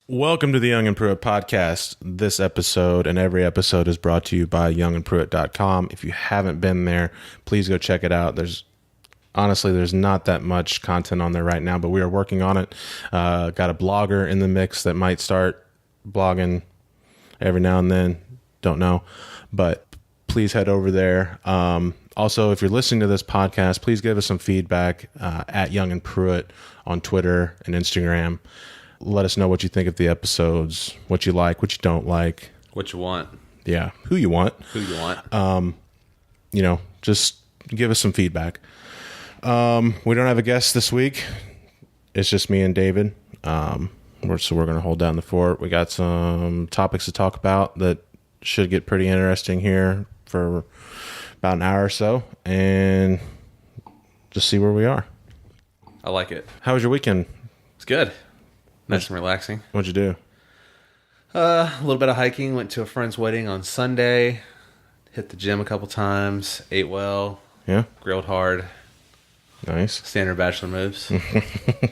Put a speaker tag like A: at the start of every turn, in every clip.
A: Welcome to the Young and Pruitt podcast. This episode and every episode is brought to you by youngandpruitt.com. If you haven't been there, please go check it out. There's not that much content on there right now, but we are working on it. Got a blogger in the mix that might start blogging every now and then. Don't know, but please head over there. Also, if you're listening to this podcast, please give us some feedback at Young and Pruitt on Twitter and Instagram. Let us know what you think of the episodes, what you like, what you don't like.
B: What you want.
A: Yeah, who you want.
B: Who you want.
A: Just give us some feedback. We don't have a guest this week. It's just me and David. So we're going to hold down the fort. We got some topics to talk about that should get pretty interesting here for about an hour or so, and just see where we are.
B: I like it.
A: How was your weekend?
B: It's good. Nice and relaxing.
A: What'd you do?
B: A little bit of hiking. Went to a friend's wedding on Sunday. Hit the gym a couple times. Ate well.
A: Yeah?
B: Grilled hard.
A: Nice.
B: Standard bachelor moves.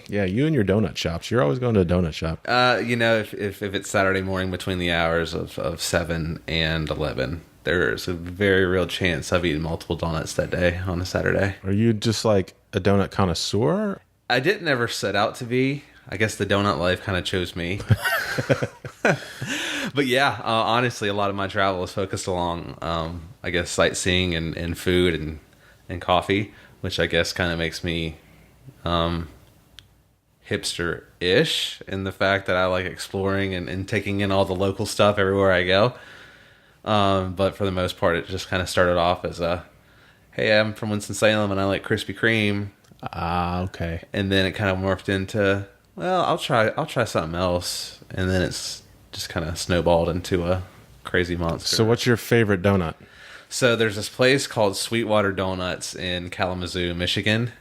A: Yeah, you and your donut shops. You're always going to a donut shop.
B: If it's Saturday morning between the hours of 7 and 11, there's a very real chance I've eaten multiple donuts that day on a Saturday.
A: Are you just like a donut connoisseur?
B: I didn't ever set out to be. I guess the donut life kind of chose me. But yeah, honestly, a lot of my travel is focused along, I guess, sightseeing and food and coffee, which I guess kind of makes me hipster-ish in the fact that I like exploring and taking in all the local stuff everywhere I go. But for the most part, it just kind of started off as hey, I'm from Winston-Salem and I like Krispy Kreme.
A: Okay.
B: And then it kind of morphed into, well, I'll try something else, and then it's just kind of snowballed into a crazy monster.
A: So what's your favorite donut?
B: So there's this place called Sweetwater Donuts in Kalamazoo, Michigan,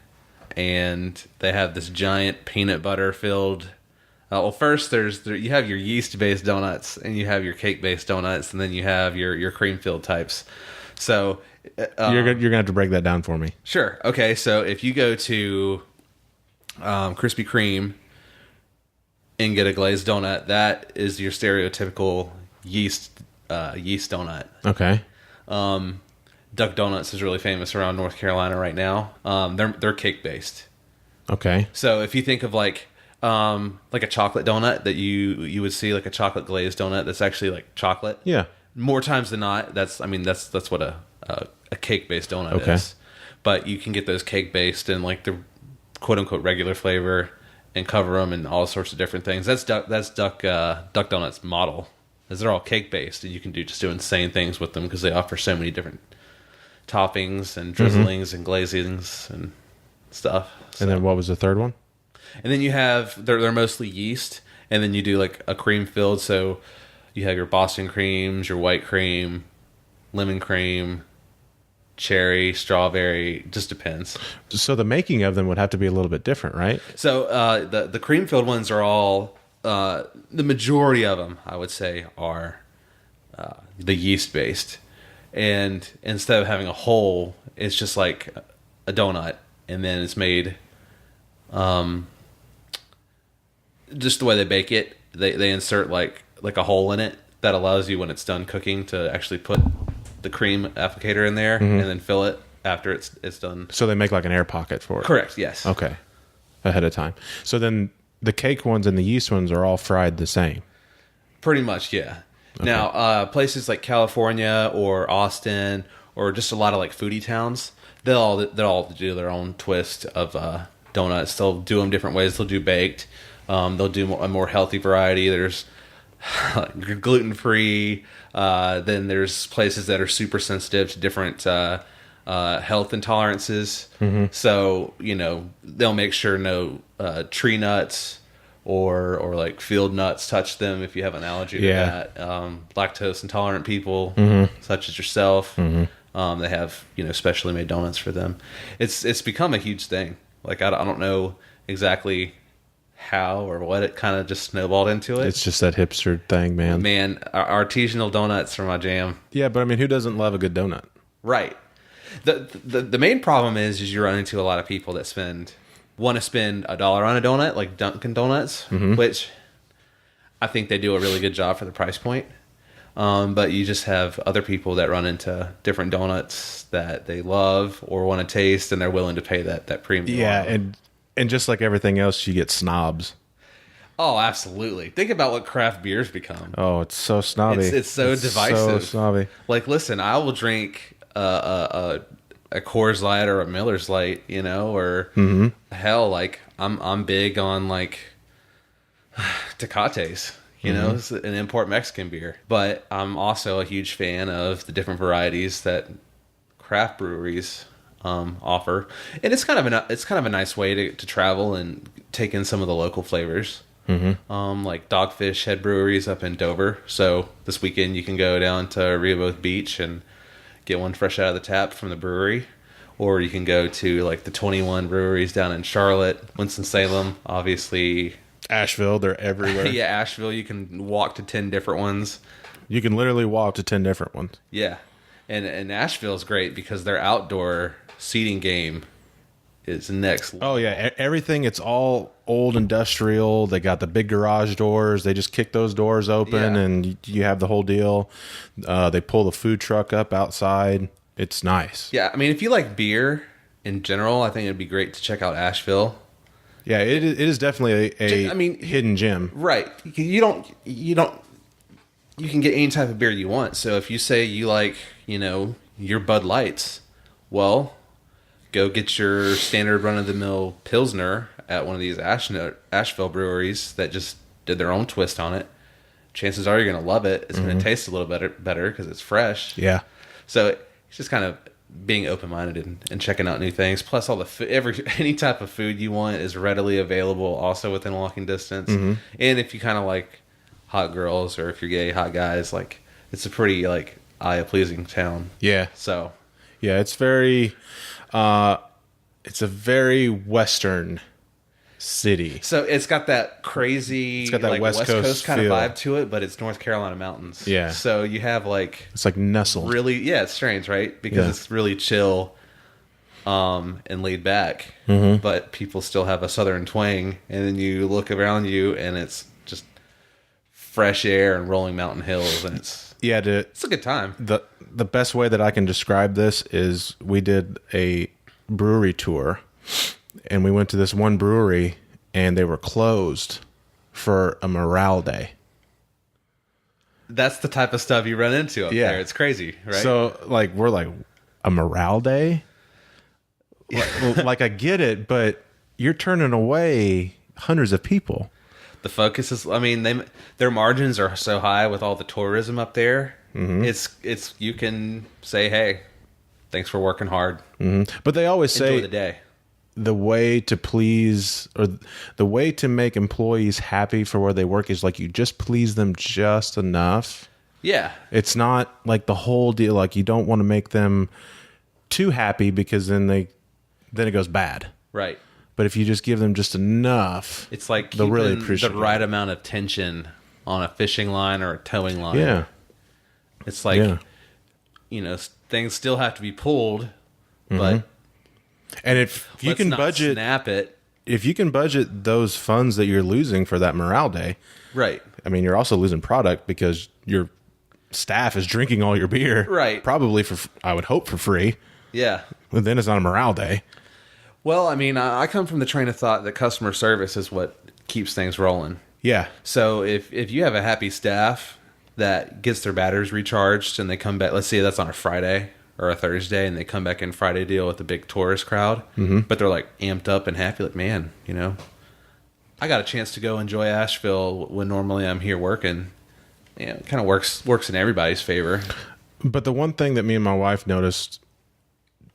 B: and they have this giant peanut butter filled. First you have your yeast based donuts, and you have your cake based donuts, and then you have your cream filled types. So
A: you're gonna have to break that down for me.
B: Sure. Okay. So if you go to Krispy Kreme and get a glazed donut, that is your stereotypical yeast donut.
A: Okay.
B: Duck Donuts is really famous around North Carolina right now. They're cake based.
A: Okay.
B: So if you think of like a chocolate donut that you would see, like a chocolate glazed donut that's actually like chocolate.
A: Yeah.
B: More times than not, that's what a cake based donut is. But you can get those cake based and like the quote unquote regular flavor and cover them in all sorts of different things. That's Duck Donuts model, is they're all cake based, and you can do insane things with them because they offer so many different toppings and drizzlings and glazings and stuff. So.
A: And then what was the third one?
B: And then you have they're mostly yeast, and then you do like a cream filled. So you have your Boston creams, your white cream, lemon cream, cherry, strawberry, just depends.
A: So the making of them would have to be a little bit different, right?
B: So the cream filled ones are all the majority of them, I would say, are the yeast based, and instead of having a hole, it's just like a donut, and then it's made just the way they bake it. They insert like a hole in it that allows you, when it's done cooking, to actually put the cream applicator in there and then fill it after it's done.
A: So they make like an air pocket for it.
B: Correct. Yes.
A: Okay. Ahead of time. So then the cake ones and the yeast ones are all fried the same.
B: Pretty much, yeah.
A: Okay.
B: Now, places like California or Austin or just a lot of like foodie towns, they'll all do their own twist of donuts. They'll do them different ways. They'll do baked. They'll do a more healthy variety. There's gluten free. Then there's places that are super sensitive to different health intolerances. Mm-hmm. So they'll make sure no tree nuts or like field nuts touch them if you have an allergy to that. Lactose intolerant people, such as yourself, they have specially made donuts for them. It's become a huge thing. Like I don't know exactly how or what, it kind of just snowballed into it.
A: It's just that hipster thing, man.
B: Artisanal donuts are my jam.
A: Yeah, but I mean, who doesn't love a good donut?
B: Right. The main problem is you run into a lot of people that want to spend $1 on a donut, like Dunkin' Donuts, which I think they do a really good job for the price point. But you just have other people that run into different donuts that they love or want to taste, and they're willing to pay that premium.
A: Yeah, and just like everything else, you get snobs.
B: Oh, absolutely. Think about what craft beers become.
A: Oh, it's so snobby.
B: It's so divisive.
A: So snobby.
B: Like, listen, I will drink a Coors Light or a Miller's Light, you know, or hell, like I'm big on like Tecates. You know, it's an import Mexican beer. But I'm also a huge fan of the different varieties that craft breweries offer, and it's kind of a nice way to travel and take in some of the local flavors. Like Dogfish Head Breweries up in Dover. So this weekend you can go down to Rehoboth Beach and get one fresh out of the tap from the brewery, or you can go to like the 21 breweries down in Charlotte, Winston-Salem, obviously.
A: Asheville, they're everywhere.
B: Yeah, Asheville, you can walk to 10 different ones.
A: You can literally walk to 10 different ones.
B: Yeah. And Asheville's great because their outdoor seating game is next level.
A: Oh, yeah. Everything, it's all old industrial. They got the big garage doors. They just kick those doors open and you have the whole deal. They pull the food truck up outside. It's nice.
B: Yeah, I mean, if you like beer in general, I think it'd be great to check out Asheville.
A: Yeah, it is definitely a hidden gem.
B: Right. You can get any type of beer you want. So if you say you like, you know, your Bud Lights, well, go get your standard run-of-the-mill Pilsner at one of these Asheville breweries that just did their own twist on it. Chances are you're going to love it. It's going to taste a little better because it's fresh.
A: Yeah.
B: So it's just kind of being open-minded and checking out new things. Plus, all the any type of food you want is readily available, also within walking distance. And if you kind of like hot girls, or if you're gay, hot guys, like it's a pretty like eye-pleasing town.
A: Yeah.
B: So,
A: yeah, it's a very Western city.
B: So it's got that crazy, like West Coast kind of vibe to it, but it's North Carolina mountains.
A: Yeah.
B: So you have like
A: it's like nestled.
B: Really, yeah, it's strange, right? Because it's really chill, and laid back, but people still have a southern twang. And then you look around you, and it's just fresh air and rolling mountain hills, and it's a good time.
A: The best way that I can describe this is we did a brewery tour. And we went to this one brewery, and they were closed for a morale day.
B: That's the type of stuff you run into up there. It's crazy, right?
A: So, like, we're like, a morale day? Like, I get it, but you're turning away hundreds of people.
B: The focus is, I mean, their margins are so high with all the tourism up there. It's you can say, hey, thanks for working hard.
A: But they always say,
B: enjoy the day.
A: The way to please, or the way to make employees happy for where they work is like you just please them just enough.
B: Yeah.
A: It's not like the whole deal. Like you don't want to make them too happy because then it goes bad.
B: Right.
A: But if you just give them just enough,
B: it's like
A: they'll really
B: keeping
A: appreciate
B: the right amount of tension on a fishing line or a towing line.
A: Yeah.
B: It's like, you know, things still have to be pulled, but
A: and if you can budget,
B: snap it.
A: If you can budget those funds that you're losing for that morale day,
B: right?
A: I mean, you're also losing product because your staff is drinking all your beer,
B: right?
A: Probably I would hope for free.
B: Yeah.
A: But then it's not a morale day.
B: Well, I mean, I come from the train of thought that customer service is what keeps things rolling.
A: Yeah.
B: So if you have a happy staff that gets their batteries recharged and they come back, let's say that's on a Friday or a Thursday, and they come back in Friday deal with a big tourist crowd, but they're like amped up and happy, like, man, you know, I got a chance to go enjoy Asheville when normally I'm here working. You know, it kind of works in everybody's favor.
A: But the one thing that me and my wife noticed,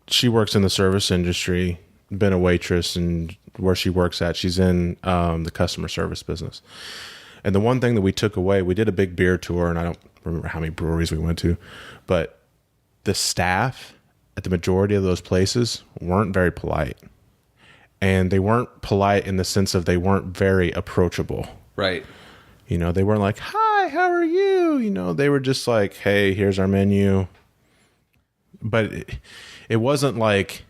A: she works in the service industry, been a waitress, and where she works at, she's in the customer service business. And the one thing that we took away, we did a big beer tour, and I don't remember how many breweries we went to, but the staff at the majority of those places weren't very polite. And they weren't polite in the sense of they weren't very approachable.
B: Right.
A: You know, they weren't like, hi, how are you? You know, they were just like, hey, here's our menu. But it wasn't like,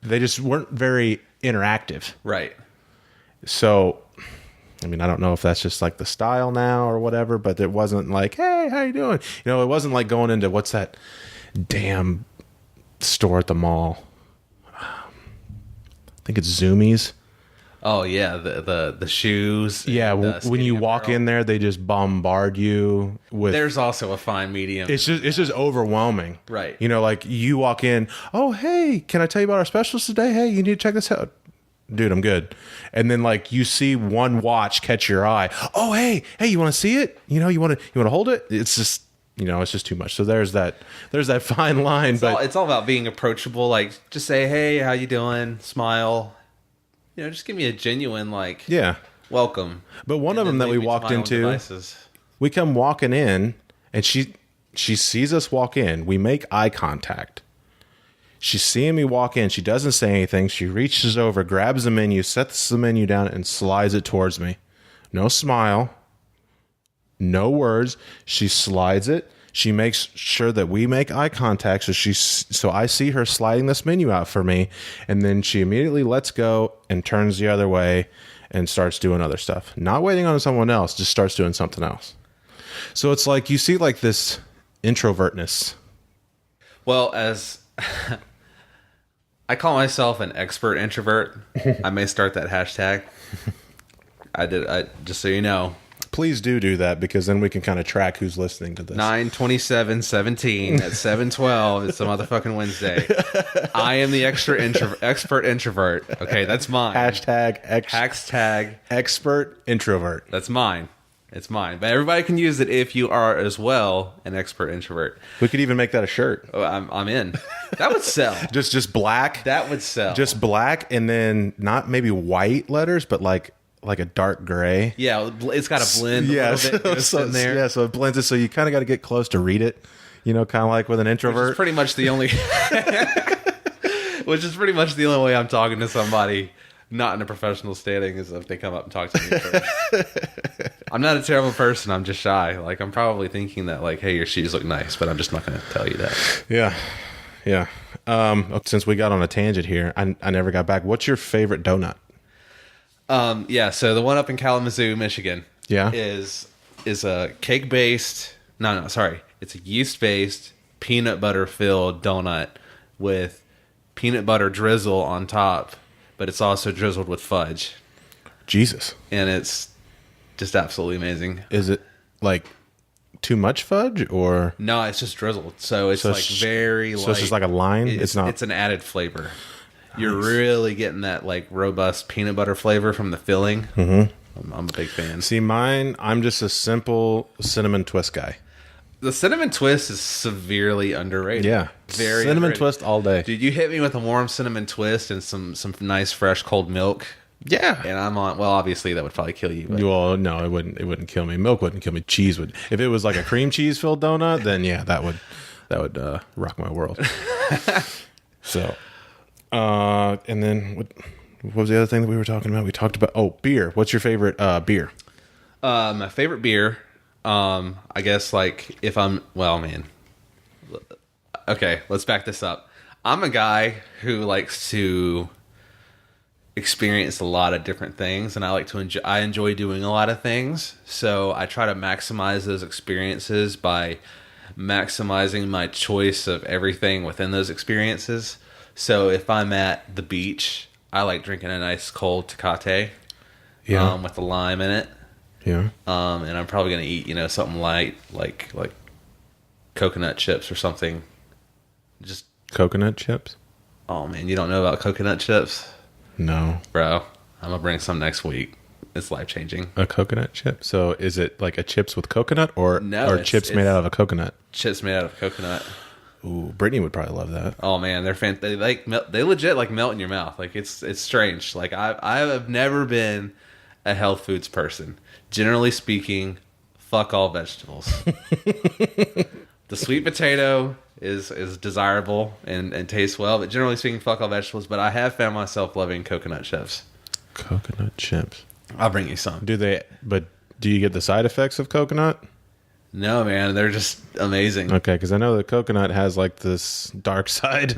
A: they just weren't very interactive.
B: Right.
A: So I mean, I don't know if that's just like the style now or whatever, but it wasn't like, hey, how you doing? You know, it wasn't like going into what's that damn store at the mall? I think it's Zoomies.
B: Oh yeah, the shoes.
A: Yeah,
B: and,
A: when you walk
B: apparel.
A: in there, they just bombard you with.
B: There's also a fine medium.
A: It's just overwhelming,
B: Right.
A: You know, like you walk in. Oh, hey, can I tell you about our specials today? Hey, you need to check this out, dude. I'm good. And then like you see one watch catch your eye. Oh, hey, you want to see it? You know, you want to hold it? It's just. You know, it's just too much. So there's that fine line.
B: It's all about being approachable. Like, just say, "Hey, how you doing?" Smile. You know, just give me a genuine welcome.
A: But one of them that we walked into, we come walking in, and she sees us walk in. We make eye contact. She's seeing me walk in. She doesn't say anything. She reaches over, grabs the menu, sets the menu down, and slides it towards me. No smile. No words. She slides it. She makes sure that we make eye contact. So I see her sliding this menu out for me, and then she immediately lets go and turns the other way and starts doing other stuff. Not waiting on someone else, just starts doing something else. So it's like you see like this introvertness.
B: Well, as I call myself an expert introvert, I may start that hashtag. I just so you know.
A: Please do that, because then we can kind of track who's listening to this.
B: 9/27/17 at 7:12. It's a motherfucking Wednesday. I am the expert introvert. Okay, that's mine.
A: Hashtag expert introvert.
B: That's mine. It's mine. But everybody can use it if you are as well an expert introvert.
A: We could even make that a shirt.
B: Oh, I'm in. That would sell.
A: just black.
B: That would sell.
A: Just black, and then not maybe white letters, but like a dark gray.
B: Yeah, it's got to blend a little bit in there.
A: Yeah, so it blends it. So you kind of got to get close to read it. You know, kind of like with an introvert.
B: Which is pretty much the only. Which is pretty much the only way I'm talking to somebody not in a professional standing is if they come up and talk to me first. I'm not a terrible person. I'm just shy. Like, I'm probably thinking that, like, hey, your shoes look nice, but I'm just not going to tell you that.
A: Yeah. Since we got on a tangent here, I never got back. What's your favorite donut?
B: So the one up in Kalamazoo, Michigan, is a cake-based. No, sorry, it's a yeast-based peanut butter filled donut with peanut butter drizzle on top, but it's also drizzled with fudge.
A: Jesus,
B: and it's just absolutely amazing.
A: Is it like too much fudge or
B: no? It's just drizzled, so it's very.
A: So it's just like a line. It's not.
B: It's an added flavor. You're really getting that like robust peanut butter flavor from the filling. Mm-hmm. I'm a big fan.
A: See, mine, I'm just a simple cinnamon twist guy.
B: The cinnamon twist is severely underrated.
A: Yeah,
B: very
A: cinnamon
B: underrated.
A: twist all day.
B: Dude, you hit me with a warm cinnamon twist and some nice fresh cold milk.
A: Yeah,
B: and I'm on. Well, obviously that would probably kill you. But.
A: Well, no, it wouldn't. It wouldn't kill me. Milk wouldn't kill me. Cheese would. If it was like a cream cheese filled donut, then yeah, that would rock my world. So. And then what was the other thing that we were talking about? We talked about beer. What's your favorite beer?
B: My favorite beer, I guess like if I'm okay, let's back this up. I'm a guy who likes to experience a lot of different things, and I like to I enjoy doing a lot of things. So I try to maximize those experiences by maximizing my choice of everything within those experiences. So if I'm at the beach, I like drinking a nice cold Tecate, with the lime in it.
A: Yeah.
B: And I'm probably gonna eat, something light like coconut chips or something. Just
A: coconut chips.
B: Oh man, you don't know about coconut chips?
A: No,
B: bro. I'm gonna bring some next week. It's life changing.
A: A coconut chip. So is it like a chips with coconut or chips made out of a coconut?
B: Chips made out of coconut.
A: Ooh, Brittany would probably love that.
B: Oh man, they legit like melt in your mouth. Like it's strange. Like I have never been a health foods person. Generally speaking, fuck all vegetables. The sweet potato is desirable and tastes well, but generally speaking, fuck all vegetables. But I have found myself loving coconut chips.
A: Coconut chips.
B: I'll bring you some.
A: But do you get the side effects of coconut?
B: No, man, they're just amazing.
A: Okay, because I know the coconut has like this dark side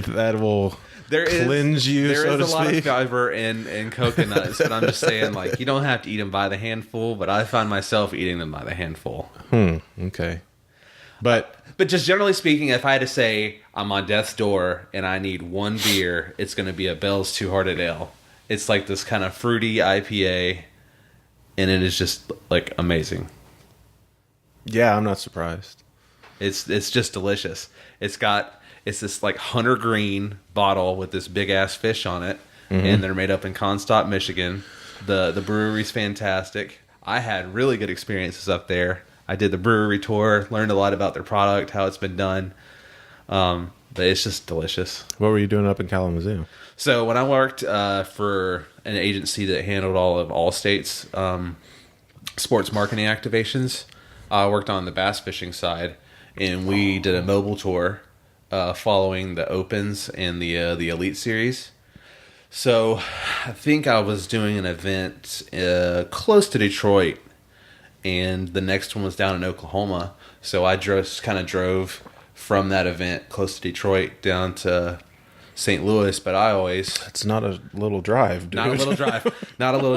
A: that will. cleanse you, so to
B: There is a lot of
A: speak.
B: fiber in coconuts, but I'm just saying, like, you don't have to eat them by the handful, but I find myself eating them by the handful.
A: Okay. But
B: just generally speaking, if I had to say I'm on death's door and I need one beer, it's going to be a Bell's Two Hearted Ale. It's like this kind of fruity IPA, and it is just like amazing.
A: yeah, I'm not surprised.
B: It's just delicious. It's this like hunter green bottle with this big ass fish on it, and they're made up in Comstock, Michigan. The brewery's fantastic. I had really good experiences up there. I did the brewery tour, learned a lot about their product, how it's been done. But it's just delicious.
A: What were you doing up in Kalamazoo?
B: So when I worked for an agency that handled all of Allstate's sports marketing activations, I worked on the bass fishing side, and we did a mobile tour following the Opens and the Elite Series. So I think I was doing an event close to Detroit, and the next one was down in Oklahoma. So I drove from that event close to Detroit down to St. Louis, but
A: It's not a little drive, dude.
B: not a little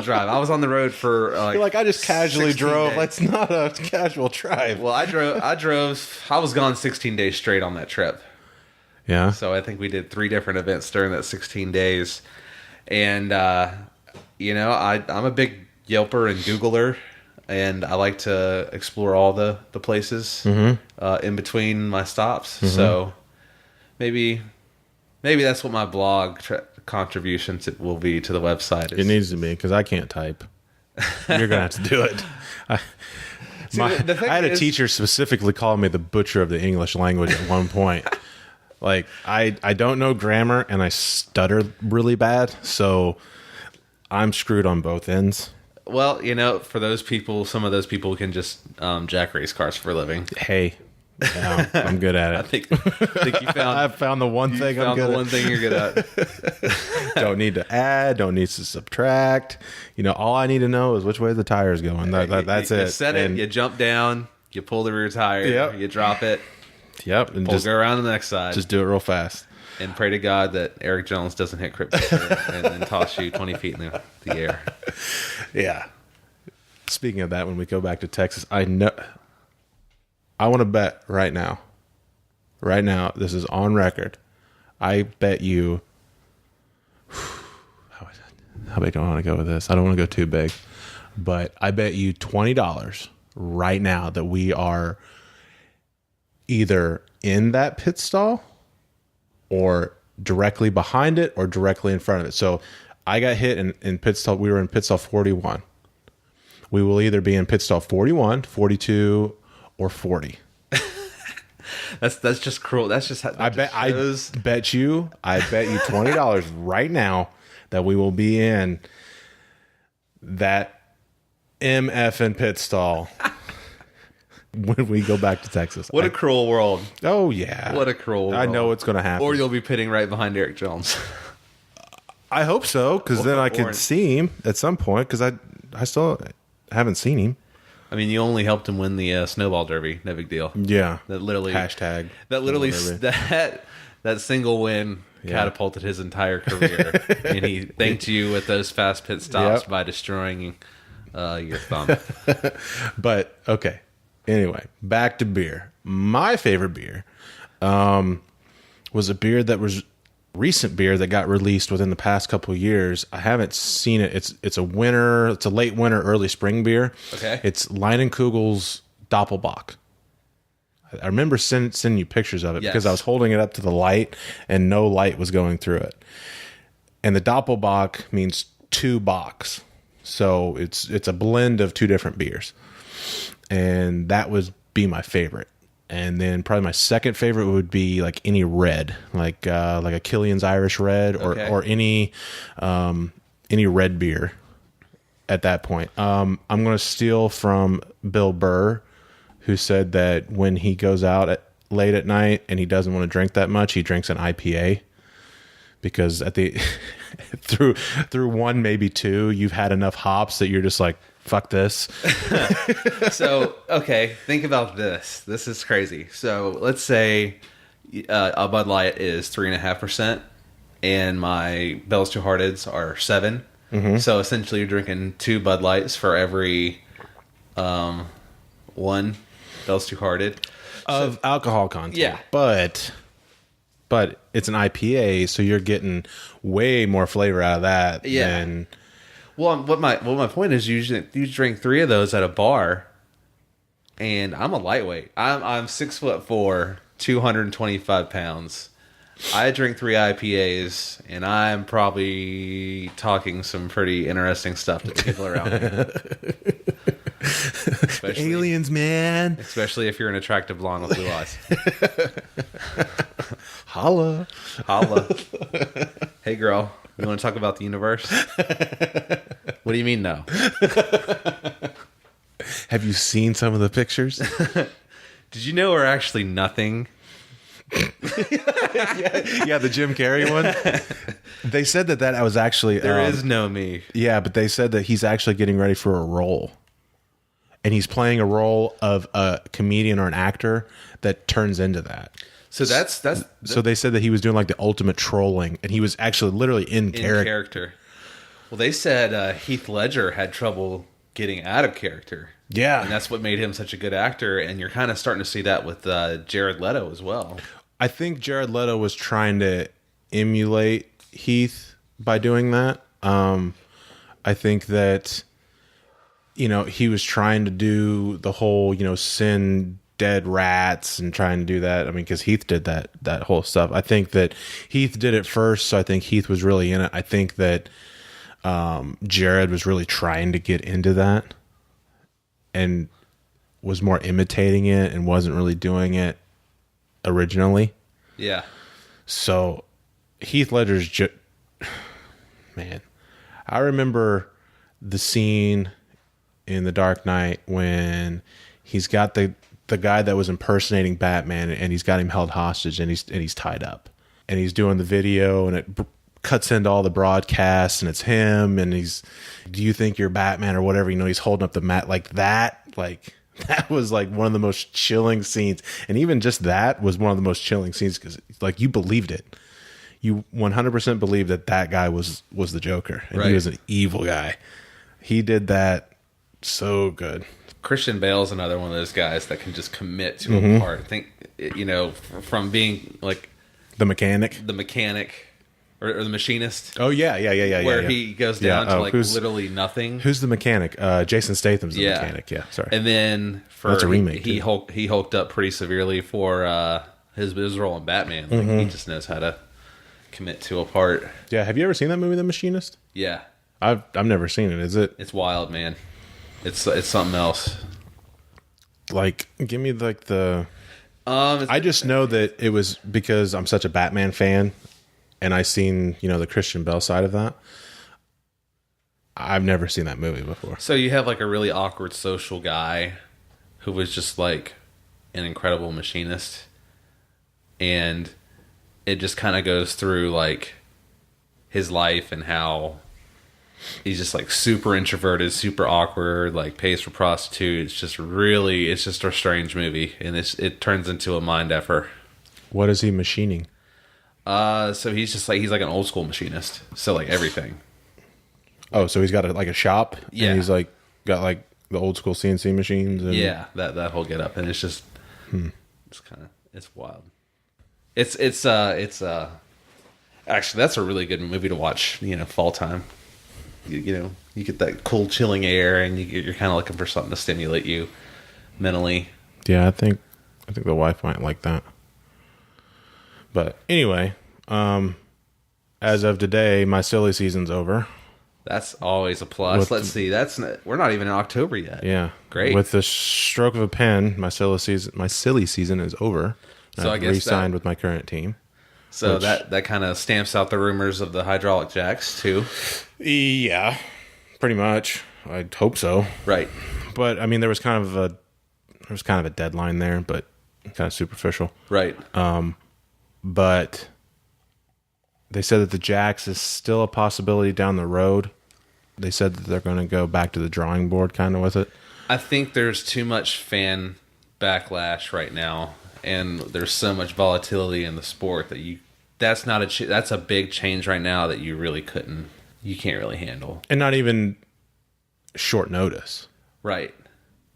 B: drive. I was on the road for
A: You're like, I just casually
B: 16
A: drove.
B: days.
A: That's not a casual drive.
B: Well, I was gone 16 days straight on that trip.
A: Yeah.
B: So I think we did 3 different events during that 16 days. And, I'm a big Yelper and Googler, and I like to explore all the places in between my stops. So maybe that's what my blog contribution will be to the website.
A: It needs to be, because I can't type. You're going to have to do it. I had a teacher specifically call me the butcher of the English language at one point. Like, I don't know grammar, and I stutter really bad, so I'm screwed on both ends.
B: Well, for those people, some of those people can just jack race cars for a living.
A: Hey, yeah, I'm good at it.
B: I think you found.
A: I've found the one thing I'm
B: found
A: good
B: the
A: at.
B: one thing you're good at.
A: Don't need to add, don't need to subtract. All I need to know is which way the tire's going. That's
B: you
A: it.
B: set it, you jump down, you pull the rear tire,
A: Yep.
B: you drop it,
A: Yep, and
B: go around to the next side.
A: just do it real fast.
B: And pray to God that Eric Jones doesn't hit Crypt and then toss you 20 feet in the air.
A: Yeah. Speaking of that, when we go back to Texas, I want to bet right now. Right now, this is on record. I bet you. How big do I want to go with this? I don't want to go too big, but I bet you $20 right now that we are either in that pit stall or directly behind it or directly in front of it. So I got hit in pit stall. We were in pit stall 41. We will either be in pit stall 41, 42, or 40.
B: That's just cruel. That's just
A: I bet you $20 right now that we will be in that MF and pit stall when we go back to Texas.
B: What a cruel world.
A: Oh yeah.
B: What a cruel world.
A: I know what's going to happen.
B: Or you'll be pitting right behind Eric Jones.
A: I hope so, because then I can see him at some point, because I still haven't seen him.
B: I mean, you only helped him win the Snowball Derby. No big deal.
A: Yeah.
B: That literally
A: Hashtag.
B: That literally
A: Derby.
B: that single win catapulted his entire career, and he thanked you with those fast pit stops by destroying your thumb.
A: But okay. Anyway, back to beer. My favorite beer was a beer that was recent beer that got released within the past couple of years. I haven't seen it. It's a late winter, early spring beer.
B: Okay.
A: It's Leinenkugel's Doppelbock. I remember sending you pictures of it because I was holding it up to the light and no light was going through it. And the Doppelbock means 2 bocks. So it's a blend of 2 different beers. And that would be my favorite. And then probably my second favorite would be like any red, like a Killian's Irish Red or any red beer at that point. I'm going to steal from Bill Burr, who said that when he goes out late at night and he doesn't want to drink that much, he drinks an IPA, because at the through 1, maybe 2, you've had enough hops that you're just like, fuck this.
B: So, okay, think about this. This is crazy. So let's say a Bud Light is 3.5%, and my Bell's Two Hearteds are 7.
A: Mm-hmm.
B: So essentially, you're drinking 2 Bud Lights for every 1 Bell's Two Hearted
A: Of alcohol content.
B: Yeah.
A: But it's an IPA, so you're getting way more flavor out of that
B: Yeah.
A: than...
B: Well, what my point is, you drink 3 of those at a bar, and I'm a lightweight. I'm 6'4", 225 pounds. I drink 3 IPAs, and I'm probably talking some pretty interesting stuff to people around me.
A: Aliens, man.
B: Especially if you're an attractive blonde with blue eyes.
A: Holla.
B: Holla. Hey, girl. You want to talk about the universe? What do you mean, no?
A: Have you seen some of the pictures?
B: Did you know we're actually nothing?
A: Yeah, the Jim Carrey one. They said that was actually...
B: There is no me.
A: Yeah, but they said that he's actually getting ready for a role. And he's playing a role of a comedian or an actor that turns into that.
B: So that's
A: So they said that he was doing like the ultimate trolling, and he was actually literally in character.
B: Well, they said Heath Ledger had trouble getting out of character.
A: Yeah.
B: And that's what made him such a good actor. And you're kind of starting to see that with Jared Leto as well.
A: I think Jared Leto was trying to emulate Heath by doing that. I think that, he was trying to do the whole, sin dead rats and trying to do that. I mean, because Heath did that whole stuff. I think that Heath did it first, so I think Heath was really in it. I think that Jared was really trying to get into that and was more imitating it and wasn't really doing it originally.
B: Yeah.
A: So Heath Ledger's man, I remember the scene in The Dark Knight when he's got the guy that was impersonating Batman, and he's got him held hostage, and he's tied up, and he's doing the video, and it cuts into all the broadcasts, and it's him, and do you think you're Batman or whatever? He's holding up the mat like that. Like, that was like one of the most chilling scenes, and even just that was one of the most chilling scenes because like you believed it. You 100% believed that guy was the Joker, and
B: right.
A: He was an evil guy. He did that so good.
B: Christian Bale's another one of those guys that can just commit to a part. I think, from being like
A: the mechanic
B: or the machinist.
A: Oh yeah.
B: Where he goes down to literally nothing.
A: Who's the mechanic? Jason Statham's the mechanic. Yeah, sorry.
B: And then
A: that's a remake.
B: He hulked up pretty severely for his role in Batman. Like, he just knows how to commit to a part.
A: Yeah. Have you ever seen that movie, The Machinist?
B: Yeah.
A: I've never seen it. Is it?
B: It's wild, man. It's something else.
A: Like, give me like the.
B: I
A: just know that it was because I'm such a Batman fan, and I seen the Christian Bale side of that. I've never seen that movie before.
B: So you have like a really awkward social guy who was just like an incredible machinist, and it just kind of goes through like his life and how he's just like super introverted, super awkward, like pays for prostitutes. It's just a strange movie, and it turns into a mind effer.
A: What is he machining?
B: So he's like an old school machinist. So like everything.
A: Oh, so he's got a shop.
B: Yeah.
A: And he's like got like the old school CNC machines. And...
B: Yeah, that whole get up, and it's just it's wild. It's actually that's a really good movie to watch. Fall time. You get that cool chilling air, and you're kind of looking for something to stimulate you mentally.
A: Yeah, I think the wife might like that. But anyway, as of today, my silly season's over.
B: That's always a plus. Let's see. We're not even in October yet.
A: Yeah,
B: great.
A: With the stroke of a pen, my silly season is over.
B: So I guess
A: re-signed with my current team.
B: So that kind of stamps out the rumors of the hydraulic jacks too.
A: Yeah, pretty much. I'd hope so.
B: Right.
A: But I mean, there was kind of a deadline there, but kind of superficial.
B: Right.
A: But they said that the jacks is still a possibility down the road. They said that they're going to go back to the drawing board kind of with it.
B: I think there's too much fan backlash right now, and there's so much volatility in the sport that that's not that's a big change right now that you can't really handle.
A: And not even short notice.
B: Right.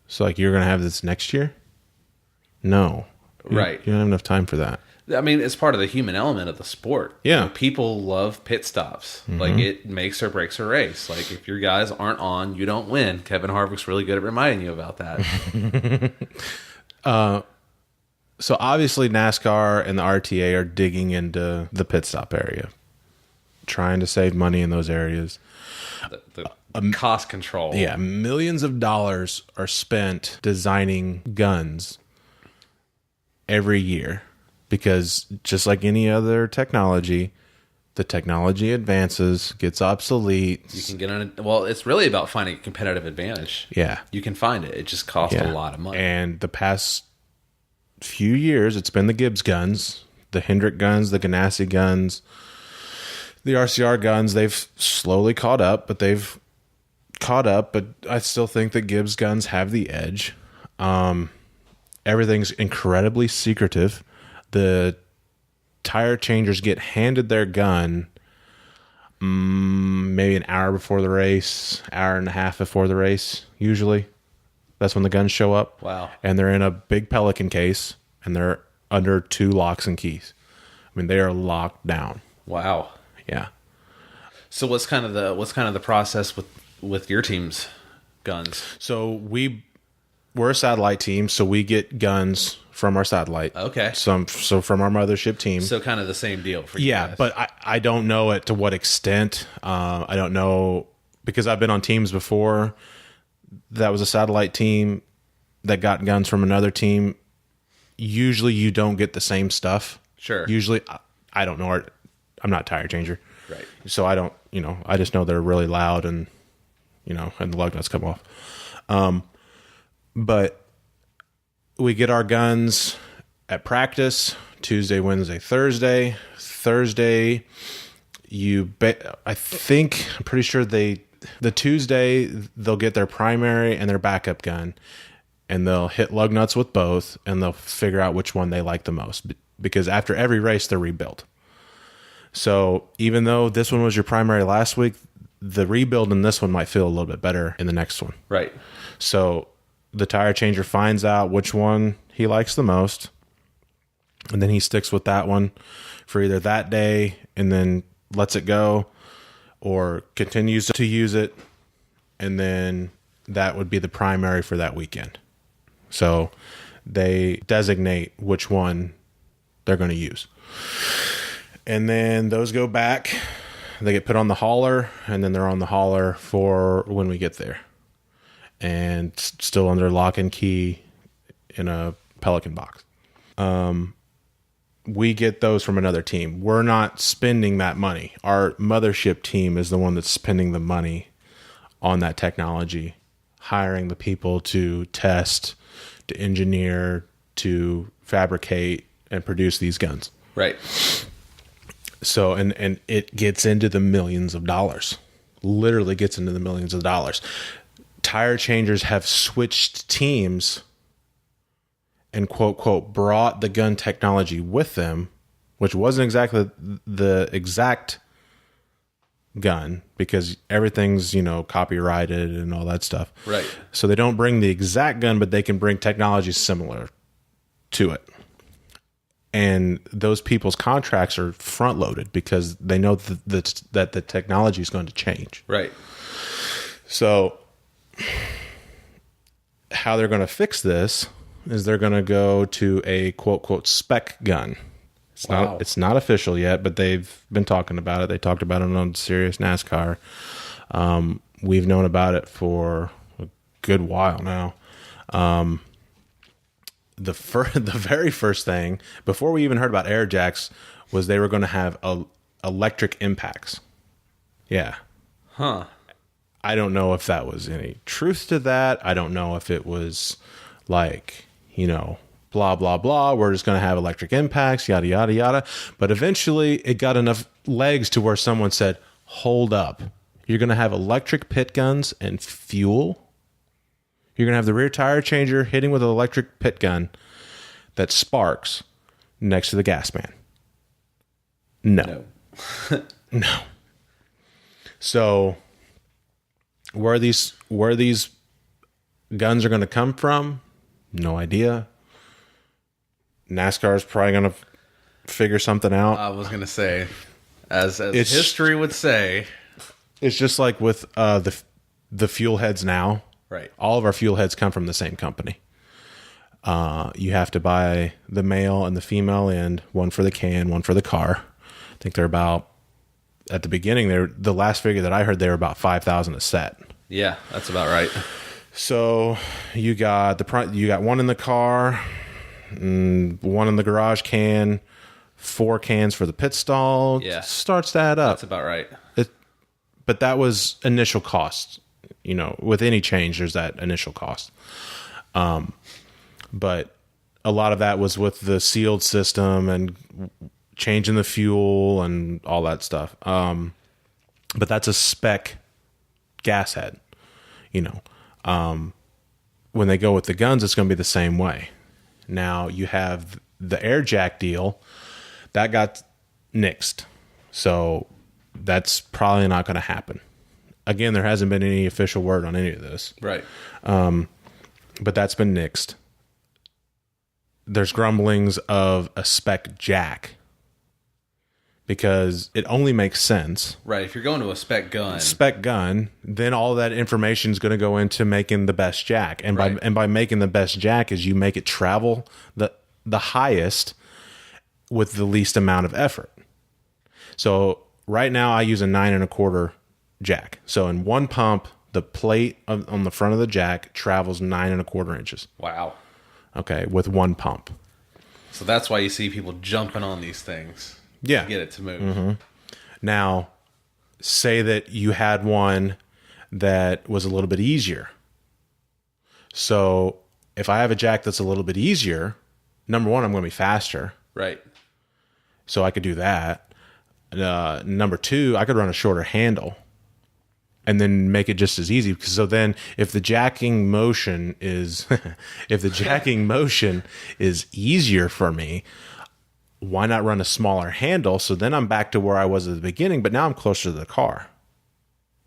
A: So like you're going to have this next year? No.
B: Right.
A: You don't have enough time for that.
B: I mean, it's part of the human element of the sport.
A: Yeah.
B: You know, people love pit stops. Like, it makes or breaks a race. Like, if your guys aren't on, you don't win. Kevin Harvick's really good at reminding you about that.
A: So obviously NASCAR and the RTA are digging into the pit stop area, trying to save money in those areas.
B: The cost control.
A: Yeah, millions of dollars are spent designing guns every year because just like any other technology, the technology advances, gets obsolete.
B: You can get on it. Well, it's really about finding a competitive advantage.
A: Yeah.
B: You can find it. It just costs a lot of money.
A: And the past few years, it's been the Gibbs guns, the Hendrick guns, the Ganassi guns, the RCR guns. They've slowly caught up, but I still think that Gibbs guns have the edge. Everything's incredibly secretive. The tire changers get handed their gun maybe an hour before the race, hour and a half before the race, usually. That's when the guns show up.
B: Wow.
A: And they're in a big Pelican case, and they're under 2 locks and keys. I mean, they are locked down.
B: Wow.
A: Yeah.
B: So what's kind of the process with your team's guns?
A: So we're a satellite team, so we get guns from our satellite.
B: Okay.
A: So from our mothership team.
B: So kind of the same deal for you guys.
A: But I don't know it to what extent. I don't know, because I've been on teams before that was a satellite team that got guns from another team. Usually you don't get the same stuff.
B: Sure.
A: Usually, I don't know. I'm not a tire changer.
B: Right.
A: So I don't, I just know they're really loud and the lug nuts come off. But we get our guns at practice Tuesday, Wednesday, Thursday. Thursday, I'm pretty sure the Tuesday they'll get their primary and their backup gun, and they'll hit lug nuts with both, and they'll figure out which one they like the most, because after every race they're rebuilt. So even though this one was your primary last week, the rebuild in this one might feel a little bit better in the next one.
B: Right.
A: So the tire changer finds out which one he likes the most, and then he sticks with that one for either that day and then lets it go, or continues to use it, and then that would be the primary for that weekend. So they designate which one they're going to use. And then those go back. They get put on the hauler, and then they're on the hauler for when we get there. And still under lock and key in a Pelican box. We get those from another team. We're not spending that money. Our mothership team is the one that's spending the money on that technology, hiring the people to test, to engineer, to fabricate, and produce these guns.
B: Right.
A: So, and it gets into the millions of dollars. Literally gets into the millions of dollars. Tire changers have switched teams and quote brought the gun technology with them, which wasn't exactly the exact gun, because everything's copyrighted and all that stuff.
B: Right.
A: So they don't bring the exact gun, but they can bring technology similar to it. And those people's contracts are front loaded because they know that the technology is going to change.
B: Right.
A: So how they're going to fix this is they're going to go to a quote spec gun. It's not official yet, but they've been talking about it. They talked about it on Serious NASCAR. We've known about it for a good while now. The very first thing, before we even heard about air jacks, was they were going to have electric impacts. Yeah.
B: Huh.
A: I don't know if that was any truth to that. I don't know if it was like, blah, blah, blah. We're just going to have electric impacts, yada, yada, yada. But eventually it got enough legs to where someone said, hold up. You're going to have electric pit guns and fuel? You're going to have the rear tire changer hitting with an electric pit gun that sparks next to the gas man. No.
B: No.
A: No. So where these guns are going to come from, no idea. NASCAR is probably going to figure something out.
B: I was gonna say, as history would say,
A: It's just like with the fuel heads now.
B: right?
A: All of our fuel heads come from the same company. You have to buy the male and the female end, one for the can, one for the car. I think they're about, at the beginning, the last figure that I heard, they were about $5,000 a set.
B: Yeah, that's about right.
A: So you got one in the car, one in the garage can, 4 cans for the pit stall.
B: Yeah.
A: Starts to add up.
B: That's about right.
A: But that was initial cost. You know, with any change, there's that initial cost. But a lot of that was with the sealed system and changing the fuel and all that stuff. But that's a spec gas head. You know, when they go with the guns, it's going to be the same way. Now you have the air jack deal that got nixed. So that's probably not going to happen. Again, there hasn't been any official word on any of this.
B: Right.
A: But that's been nixed. There's grumblings of a spec jack because it only makes sense.
B: Right. If you're going to a spec gun,
A: Then all that information is going to go into making the best jack. And by making the best jack is you make it travel the highest with the least amount of effort. So right now I use a 9 1/4 jack. So in one pump, the plate on the front of the jack travels 9 1/4 inches.
B: wow.
A: Okay, with one pump.
B: So that's why you see people jumping on these things.
A: Yeah.
B: To get it to move.
A: Now, say that you had one that was a little bit easier. So if I have a jack that's a little bit easier, number one, I'm going to be faster.
B: Right.
A: So I could do that. Number two, I could run a shorter handle and then make it just as easy. So then if the jacking motion is easier for me, why not run a smaller handle? So then I'm back to where I was at the beginning, but now I'm closer to the car.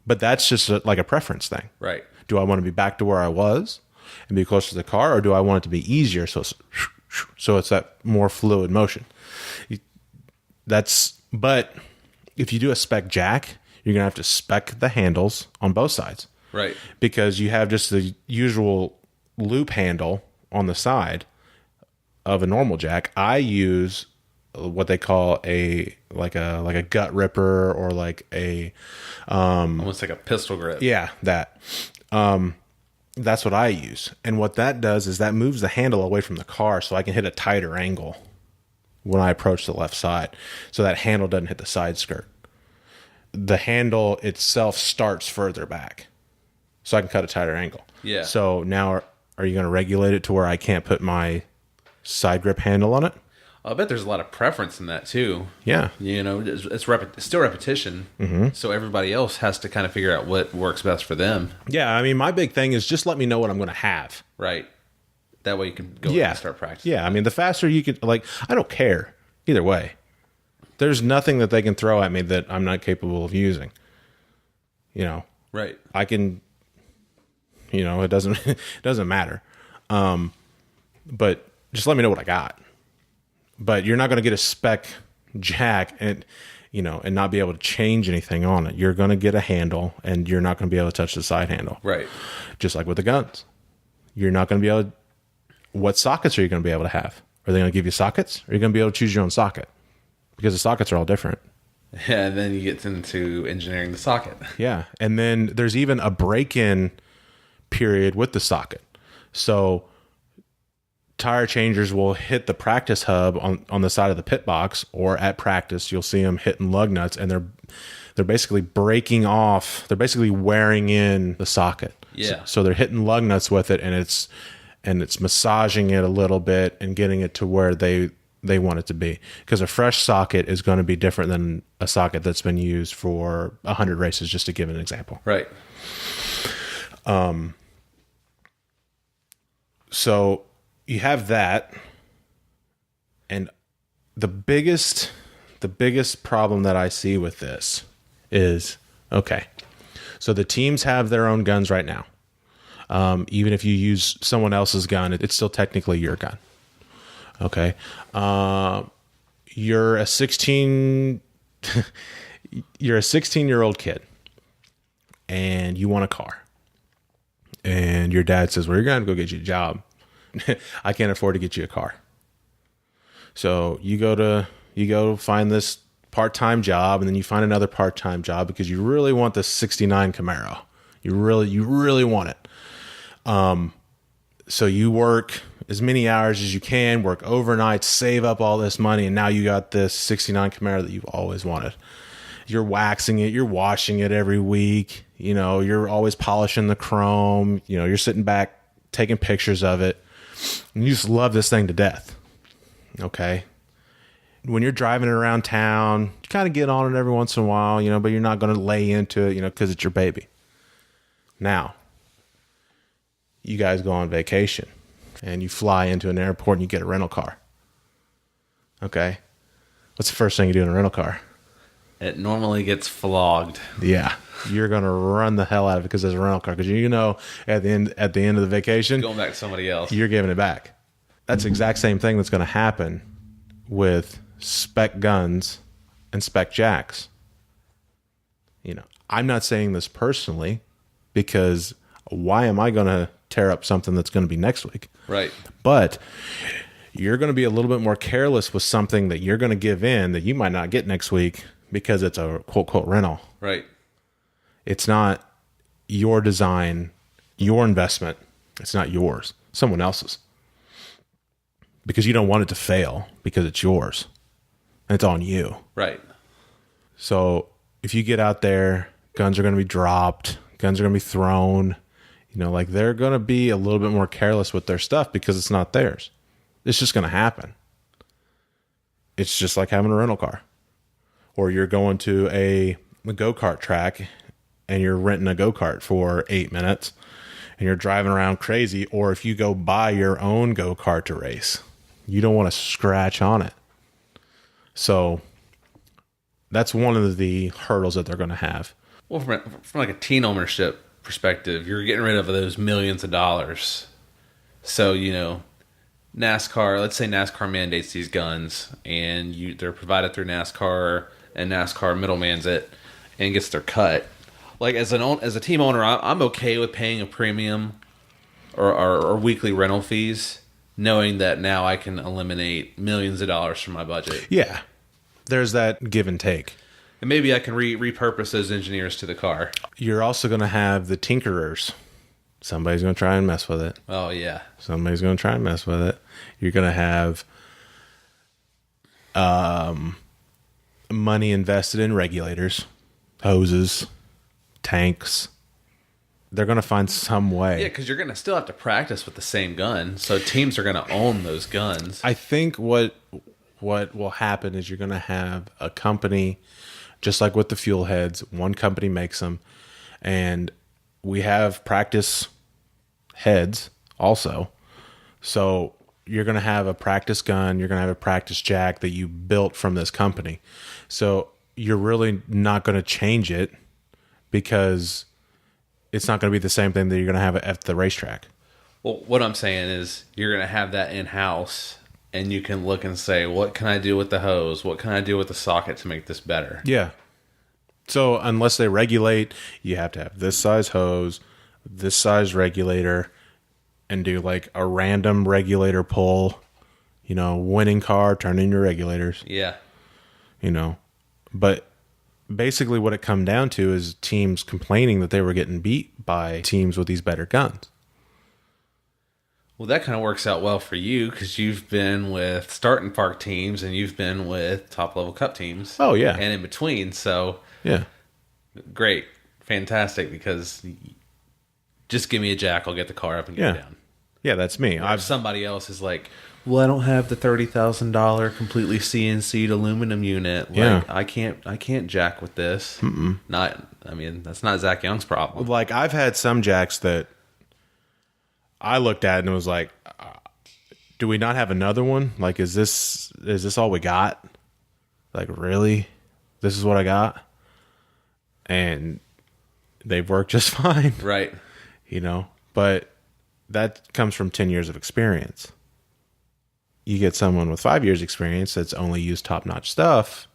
A: But that's just like a preference thing.
B: Right.
A: Do I want to be back to where I was and be closer to the car, or do I want it to be easier so it's that more fluid motion? But if you do a spec jack, you're going to have to spec the handles on both sides.
B: Right.
A: Because you have just the usual loop handle on the side of a normal jack. I use what they call a gut ripper, or like a
B: Almost like a pistol grip.
A: yeah, that. That's what I use. And what that does is that moves the handle away from the car so I can hit a tighter angle when I approach the left side. So that handle doesn't hit the side skirt. The handle itself starts further back so I can cut a tighter angle.
B: Yeah.
A: So now are you going to regulate it to where I can't put my side grip handle on it?
B: I bet there's a lot of preference in that too.
A: Yeah.
B: You know, it's still repetition. Mm-hmm. So everybody else has to kind of figure out what works best for them.
A: Yeah. I mean, my big thing is just let me know what I'm going to have.
B: Right. That way you can go and start practicing.
A: Yeah. I mean, the faster you can, like, I don't care either way. There's nothing that they can throw at me that I'm not capable of using. You know,
B: Right.
A: I can, you know, it doesn't matter. But just let me know what I got. But you're not going to get a spec jack and, you know, and not be able to change anything on it. You're going to get a handle and you're not going to be able to touch the side handle.
B: Right.
A: Just like with the guns. You're not going to be able to, what sockets are you going to be able to have? Are they going to give you sockets? Or are you going to be able to choose your own socket? Because the sockets are all different.
B: Yeah, and then you get into engineering the socket.
A: Yeah. And then there's even a break-in period with the socket. So tire changers will hit the practice hub on the side of the pit box, or at practice, you'll see them hitting lug nuts, and they're basically breaking off. They're basically wearing in the socket.
B: Yeah.
A: So they're hitting lug nuts with it, and it's massaging it a little bit and getting it to where they want it to be. Because a fresh socket is going to be different than a socket that's been used for 100 races, just to give an example.
B: Right.
A: So you have that, and the biggest the biggest problem that I see with this is, okay, so the teams have their own guns right now. Even if you use someone else's gun, it's still technically your gun. Okay. You're a 16-year-old kid and you want a car. And your dad says, well, you're going to go get you a job. I can't afford to get you a car. So you go find this part-time job, and then you find another part-time job because you really want this 69 Camaro. You really want it. So you work as many hours as you can, work overnight, save up all this money, and now you got this 69 Camaro that you've always wanted. You're waxing it, you're washing it every week, you're always polishing the chrome, you're sitting back taking pictures of it, and you just love this thing to death. Okay. When you're driving it around town, you kind of get on it every once in a while, but you're not going to lay into it, because it's your baby. Now, you guys go on vacation and you fly into an airport and you get a rental car. Okay. What's the first thing you do in a rental car?
B: It normally gets flogged.
A: Yeah. You're going to run the hell out of it because it's a rental car. Because at the end of the vacation,
B: going back to somebody else,
A: you're giving it back. That's the exact same thing that's going to happen with spec guns and spec jacks. I'm not saying this personally because why am I going to tear up something that's going to be next week?
B: Right.
A: But you're going to be a little bit more careless with something that you're going to give in that you might not get next week because it's a quote, quote, rental.
B: Right.
A: It's not your design, your investment. It's not yours, someone else's. Because you don't want it to fail because it's yours and it's on you.
B: Right.
A: So if you get out there, guns are going to be dropped, guns are going to be thrown, they're going to be a little bit more careless with their stuff because it's not theirs. It's just going to happen. It's just like having a rental car. Or you're going to a go-kart track and you're renting a go-kart for 8 minutes and you're driving around crazy. Or if you go buy your own go-kart to race, you don't want to scratch on it. So that's one of the hurdles that they're going to have.
B: Well, from like a teen ownership perspective, you're getting rid of those millions of dollars. So, NASCAR, let's say NASCAR mandates these guns and they're provided through NASCAR and NASCAR middlemans it and gets their cut. Like as a team owner, I'm okay with paying a premium or weekly rental fees, knowing that now I can eliminate millions of dollars from my budget.
A: Yeah. There's that give and take.
B: And maybe I can repurpose those engineers to the car. You're
A: also going to have the tinkerers. Somebody's going to try and mess with it.
B: Oh, yeah.
A: Somebody's going to try and mess with it. You're going to have money invested in regulators, hoses, tanks. They're going to find some way.
B: Yeah, because you're going to still have to practice with the same gun. So teams are going to own those guns.
A: I think what will happen is you're going to have a company, just like with the fuel heads, one company makes them. And we have practice heads also. So you're going to have a practice gun. You're going to have a practice jack that you built from this company. So you're really not going to change it because it's not going to be the same thing that you're going to have at the racetrack.
B: Well, what I'm saying is you're going to have that in-house and you can look and say, what can I do with the hose? What can I do with the socket to make this better?
A: Yeah. So unless they regulate, you have to have this size hose, this size regulator, and do like a random regulator pull, winning car, turn in your regulators.
B: Yeah.
A: But basically what it come down to is teams complaining that they were getting beat by teams with these better guns.
B: Well, that kind of works out well for you because you've been with start and park teams and you've been with top level cup teams.
A: Oh, yeah.
B: And in between. So,
A: yeah.
B: Great. Fantastic. Because just give me a jack. I'll get the car up and get it down.
A: Yeah, that's me.
B: Somebody else is like, well, I don't have the $30,000 completely CNC'd aluminum unit. Like, I can't jack with this.
A: Mm-mm.
B: That's not Zach Young's problem.
A: Like, I've had some jacks that I looked at and was like, do we not have another one? Like, is this all we got? Like, really? This is what I got? And they've worked just fine.
B: Right.
A: But that comes from 10 years of experience. You get someone with 5 years experience that's only used top-notch stuff.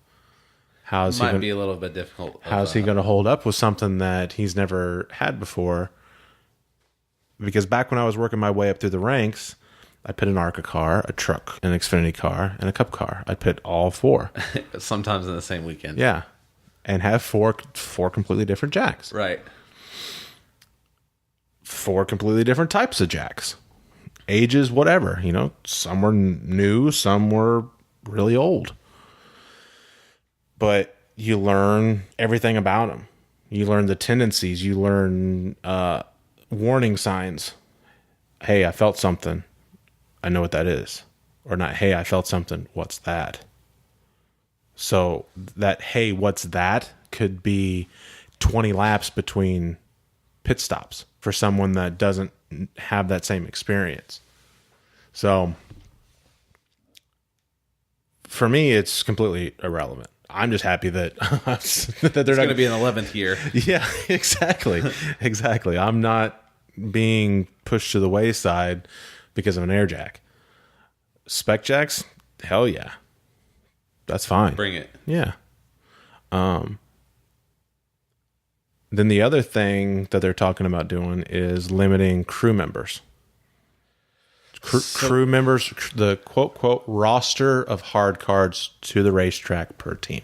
B: Might be a little bit difficult.
A: How's he going to hold up with something that he's never had before? Because back when I was working my way up through the ranks, I put an ARCA car, a truck, an Xfinity car, and a Cup car. I put all 4.
B: Sometimes in the same weekend.
A: Yeah. And have four completely different jacks.
B: Right.
A: 4 completely different types of jacks. Ages, whatever. Some were new, some were really old. But you learn everything about them. You learn the tendencies. You learn warning signs. Hey, I felt something. I know what that is. Or not, hey, I felt something. What's that? So that, hey, what's that could be 20 laps between pit stops for someone that doesn't have that same experience. So for me, it's completely irrelevant. I'm just happy that that they're
B: not going to be an 11th year.
A: Yeah, exactly. Exactly. I'm not being pushed to the wayside because of an air jack. Spec jacks, hell yeah. That's fine.
B: Bring it.
A: Yeah. Then the other thing that they're talking about doing is limiting crew members. Crew members, the quote roster of hard cards to the racetrack per team.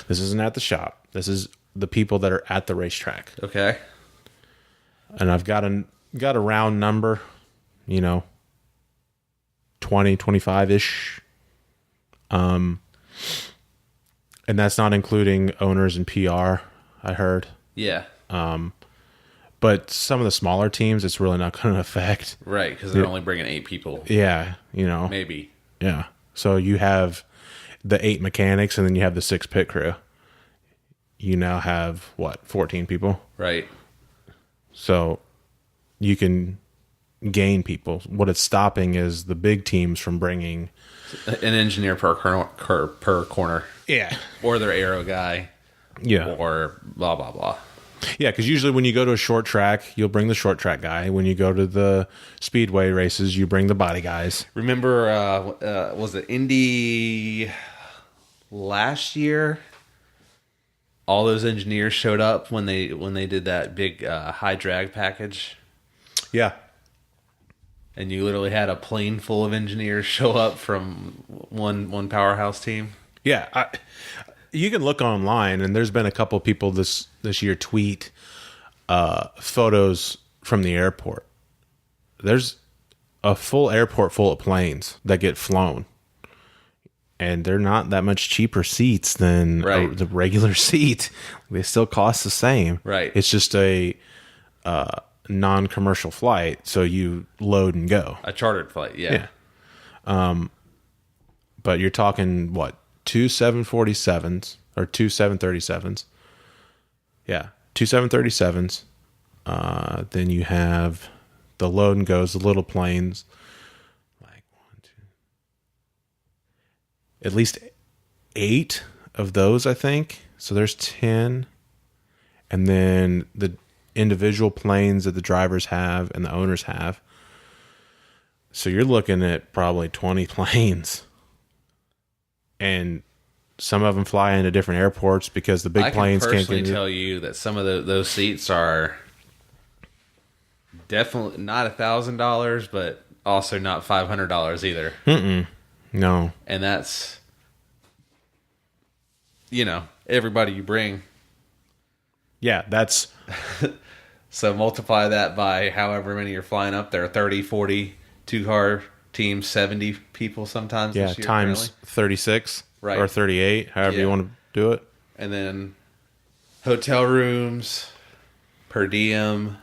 A: This isn't at the shop. This is the people that are at the racetrack.
B: Okay.
A: And I've got a round number, 20, 25-ish. And that's not including owners and PR, I heard.
B: Yeah.
A: But some of the smaller teams, it's really not going to affect.
B: Right, because they're only bringing 8 people.
A: Yeah,
B: Maybe.
A: Yeah. So you have the 8 mechanics, and then you have the 6 pit crew. You now have, 14 people?
B: Right.
A: So you can gain people. What it's stopping is the big teams from bringing...
B: an engineer per corner.
A: Yeah.
B: Or their aero guy.
A: Yeah.
B: Or blah, blah, blah.
A: Yeah, because usually when you go to a short track, you'll bring the short track guy. When you go to the speedway races, you bring the body guys.
B: Remember, was it Indy last year? All those engineers showed up when they did that big high drag package.
A: Yeah.
B: And you literally had a plane full of engineers show up from one powerhouse team.
A: Yeah, you can look online, and there's been a couple of people this year tweet photos from the airport. There's a full airport full of planes that get flown, and they're not that much cheaper seats than the regular seat. They still cost the same.
B: Right.
A: It's just a non-commercial flight, so you load and go.
B: A chartered flight, yeah.
A: But you're talking, 2 747s or 2 737s. Yeah, 2 737s. Then you have the load and goes, the little planes. At least 8 of those, I think. So there's 10. And then the individual planes that the drivers have and the owners have. So you're looking at probably 20 planes. And some of them fly into different airports because the big planes can't get...
B: I can personally tell you that some of those seats are definitely not $1,000, but also not $500 either.
A: No.
B: And that's, everybody you bring.
A: Yeah, that's...
B: So multiply that by however many you're flying up there, 30, 40, 2-car teams, 70 people sometimes this year,
A: times
B: apparently.
A: 36
B: right.
A: or 38, however you want to do it.
B: And then hotel rooms, per diem,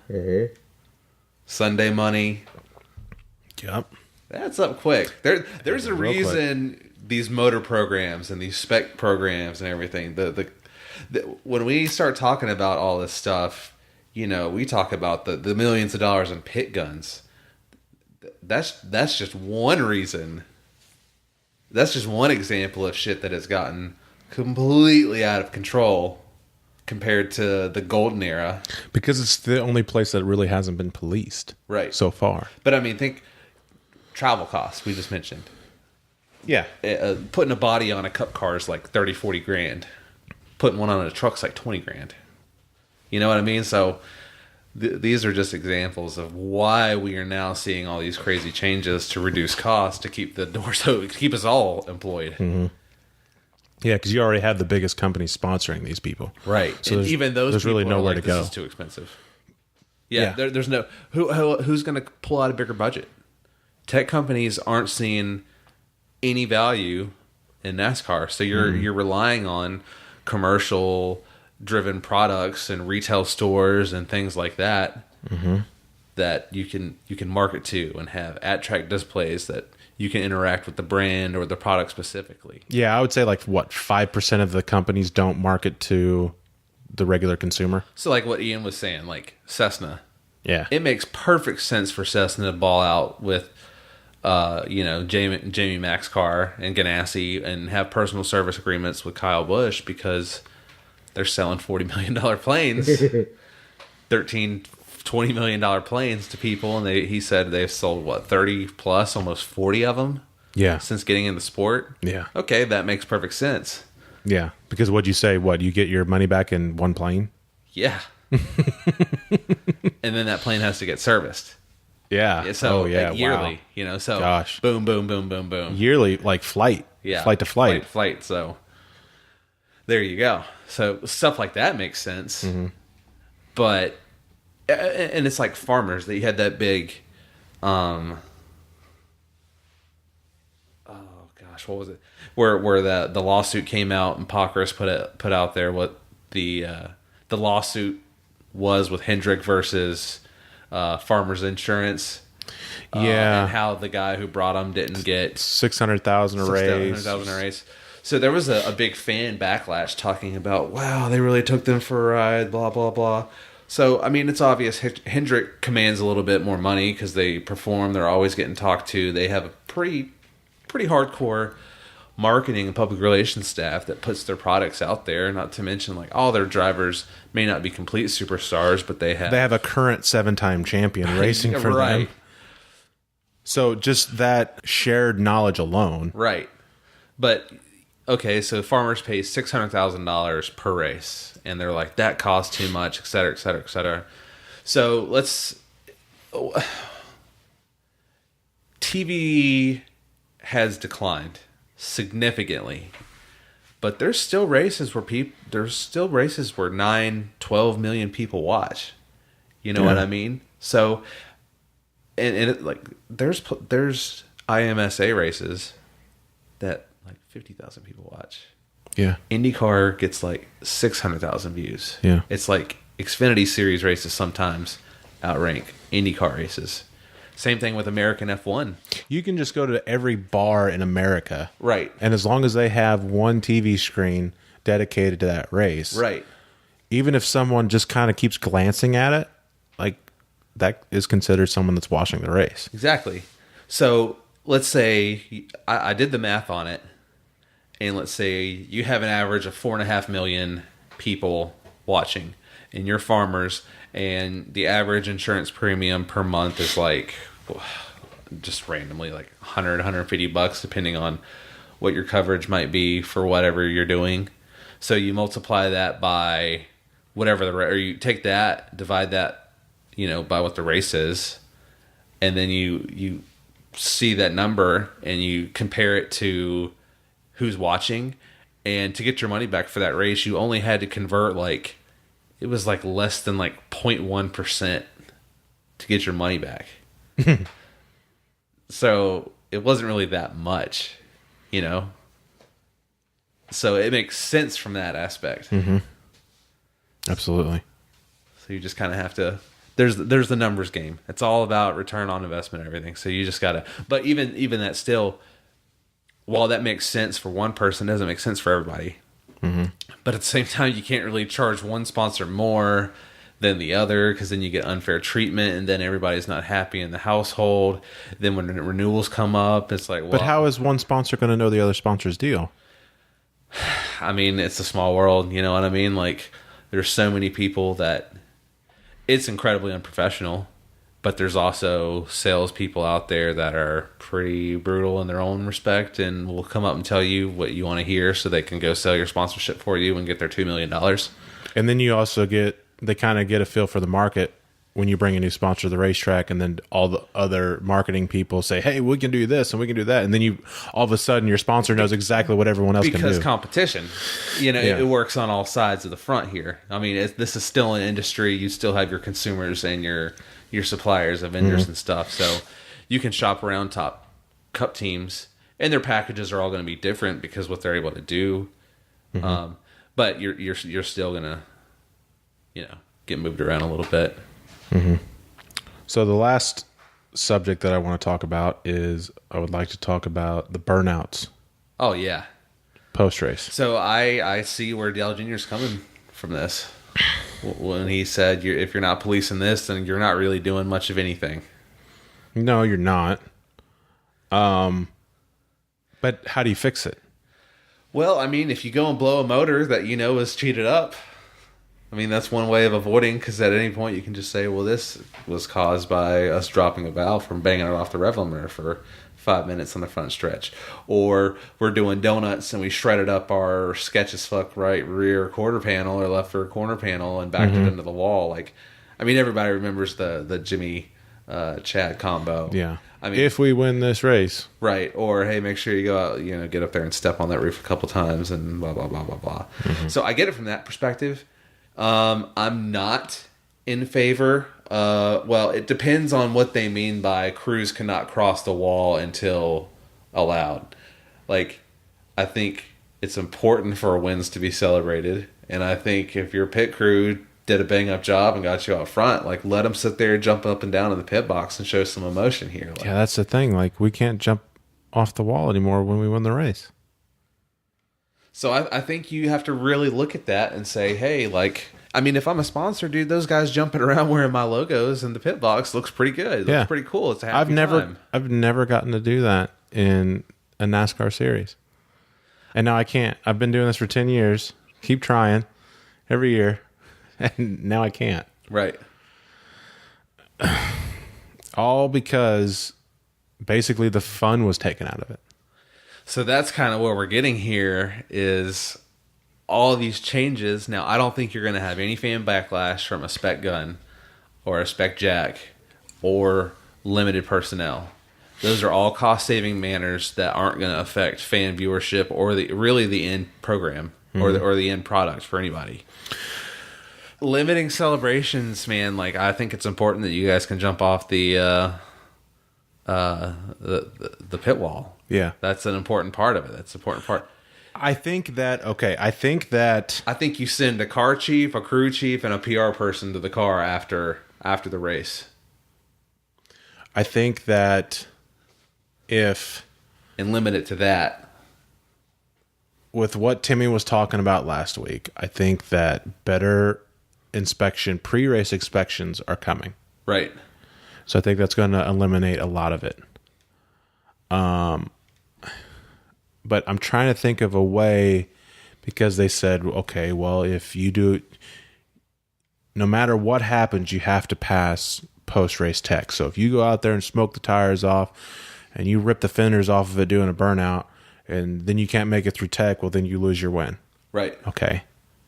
B: Sunday money.
A: Yep.
B: That's up quick. There's a reason these motor programs and these spec programs and everything, the when we start talking about all this stuff, we talk about the millions of dollars in pit guns. That's just one reason. That's just one example of shit that has gotten completely out of control compared to the golden era.
A: Because it's the only place that really hasn't been policed so far.
B: But I mean, think travel costs we just mentioned.
A: Yeah.
B: Putting a body on a cup car is like 30, 40 grand. Putting one on a truck's like 20 grand. You know what I mean? So these are just examples of why we are now seeing all these crazy changes to reduce costs to keep the doors open, to keep us all employed.
A: Mm-hmm. Yeah, because you already have the biggest companies sponsoring these people,
B: right?
A: So
B: and even those,
A: there's really nowhere to go.
B: This is too expensive. Yeah. There's no who's going to pull out a bigger budget. Tech companies aren't seeing any value in NASCAR, so you're relying on commercial driven products and retail stores and things like that that you can market to and have at-track displays that you can interact with the brand or the product specifically.
A: Yeah, I would say like 5% of the companies don't market to the regular consumer.
B: So like what Ian was saying, like Cessna.
A: Yeah.
B: It makes perfect sense for Cessna to ball out with Jamie Mack's car and Ganassi and have personal service agreements with Kyle Busch because they're selling $40 million planes, $20 million planes to people. And he said they've sold, 30 plus, almost 40 of them since getting in the sport.
A: Yeah.
B: Okay, that makes perfect sense.
A: Yeah, because what'd you say? You get your money back in one plane?
B: Yeah. And then that plane has to get serviced.
A: Yeah.
B: So yearly, so
A: gosh.
B: Boom, boom, boom, boom, boom.
A: Yearly, like flight.
B: Yeah.
A: Flight to flight.
B: Flight. So there you go. So stuff like that makes sense. Mm-hmm. But, and it's like farmers that you had that big, oh gosh, what was it? Where the lawsuit came out and Pockris put out there what the lawsuit was with Hendrick versus Farmers Insurance.
A: Yeah.
B: And how the guy who brought him didn't get
A: $600,000 a race.
B: So there was a big fan backlash talking about, wow, they really took them for a ride, blah, blah, blah. So, I mean, it's obvious Hendrick commands a little bit more money because they perform. They're always getting talked to. They have a pretty hardcore marketing and public relations staff that puts their products out there. Not to mention, like, all their drivers may not be complete superstars, but they have
A: a current 7-time champion racing for them. So just that shared knowledge alone.
B: Right. But, okay, so Farmers pays $600,000 per race. And they're like, that costs too much, et cetera, et cetera, et cetera. So TV has declined significantly. But there's still races where 9, 12 million people watch. You know what I mean? So, and it, like, there's IMSA races that like 50,000 people watch.
A: Yeah.
B: IndyCar gets like 600,000 views.
A: Yeah.
B: It's like Xfinity Series races sometimes outrank IndyCar races. Same thing with American F1.
A: You can just go to every bar in America.
B: Right.
A: And as long as they have one TV screen dedicated to that race.
B: Right.
A: Even if someone just kind of keeps glancing at it, like, that is considered someone that's watching the race.
B: Exactly. So let's say I did the math on it. And let's say you have an average of 4.5 million people watching, and you're farmers, and the average insurance premium per month is like, just randomly, like $100, $150, depending on what your coverage might be for whatever you're doing. So you multiply that by whatever or you take that, divide that, by what the race is, and then you see that number and you compare it to who's watching, and to get your money back for that race, you only had to convert it was less than 0.1% to get your money back. So it wasn't really that much, So it makes sense from that aspect.
A: Mm-hmm. Absolutely.
B: So you just kind of have to. There's the numbers game. It's all about return on investment and everything. So you just gotta. But even that still. While that makes sense for one person, it doesn't make sense for everybody. Mm-hmm. But at the same time, you can't really charge one sponsor more than the other because then you get unfair treatment and then everybody's not happy in the household. Then when renewals come up, it's like, well...
A: But how is one sponsor going to know the other sponsor's deal?
B: I mean, it's a small world, you know what I mean? Like, there's so many people that it's incredibly unprofessional, but there's also salespeople out there that are pretty brutal in their own respect and will come up and tell you what you want to hear so they can go sell your sponsorship for you and get their $2 million.
A: And then you also they kind of get a feel for the market when you bring a new sponsor to the racetrack, and then all the other marketing people say, hey, we can do this and we can do that. And then all of a sudden your sponsor knows exactly what everyone else can do.
B: Because competition, it works on all sides of the front here. I mean, this is still an industry. You still have your consumers and your suppliers and vendors and stuff. So you can shop around top cup teams, and their packages are all going to be different because what they're able to do. But you're still going to, get moved around a little bit.
A: So the last subject that I want to talk about is I would like to talk about the burnouts.
B: Oh, yeah.
A: Post-race.
B: So I see where Dale Jr. is coming from this. When he said, if you're not policing this, then you're not really doing much of anything.
A: No, you're not. But how do you fix it?
B: Well, I mean, if you go and blow a motor that is cheated up, I mean, that's one way of avoiding, because at any point you can just say, well, this was caused by us dropping a valve from banging it off the rev limiter for 5 minutes on the front stretch. Or we're doing donuts and we shredded up our sketch as fuck right rear quarter panel or left rear corner panel and backed it into the wall. Like, I mean, everybody remembers the Jimmy Chad combo.
A: Yeah.
B: I mean,
A: if we win this race.
B: Right. Or, hey, make sure you go out, get up there and step on that roof a couple times and blah, blah, blah, blah, blah. So I get it from that perspective. I'm not in favor. Well, it depends on what they mean by crews cannot cross the wall until allowed. Like, I think it's important for wins to be celebrated. And I think if your pit crew did a bang up job and got you out front, like, let them sit there, jump up and down in the pit box and show some emotion here. Like,
A: yeah, that's the thing. Like, we can't jump off the wall anymore when we win the race.
B: So I think you have to really look at that and say, hey, like, I mean, if I'm a sponsor, dude, those guys jumping around wearing my logos in the pit box looks pretty good. It looks pretty cool. It's a happy time.
A: I've never gotten to do that in a NASCAR series. And now I can't. I've been doing this for 10 years. Keep trying every year. And now I can't.
B: Right.
A: All because basically the fun was taken out of it.
B: So that's kind of what we're getting here is all these changes. Now, I don't think you're going to have any fan backlash from a spec gun or a spec jack or limited personnel. Those are all cost-saving manners that aren't going to affect fan viewership or the end program or the end product for anybody. Limiting celebrations, man, like, I think it's important that you guys can jump off the pit wall.
A: Yeah.
B: That's an important part of it. That's an important part.
A: I think
B: you send a car chief, a crew chief, and a PR person to the car after the race.
A: I think that
B: and limit it to that.
A: With what Timmy was talking about last week, I think that better pre-race inspections are coming.
B: Right.
A: So I think that's going to eliminate a lot of it. But I'm trying to think of a way, because they said, okay, well, if you do, no matter what happens, you have to pass post-race tech. So if you go out there and smoke the tires off and you rip the fenders off of it doing a burnout, and then you can't make it through tech, well, then you lose your win.
B: Right.
A: Okay.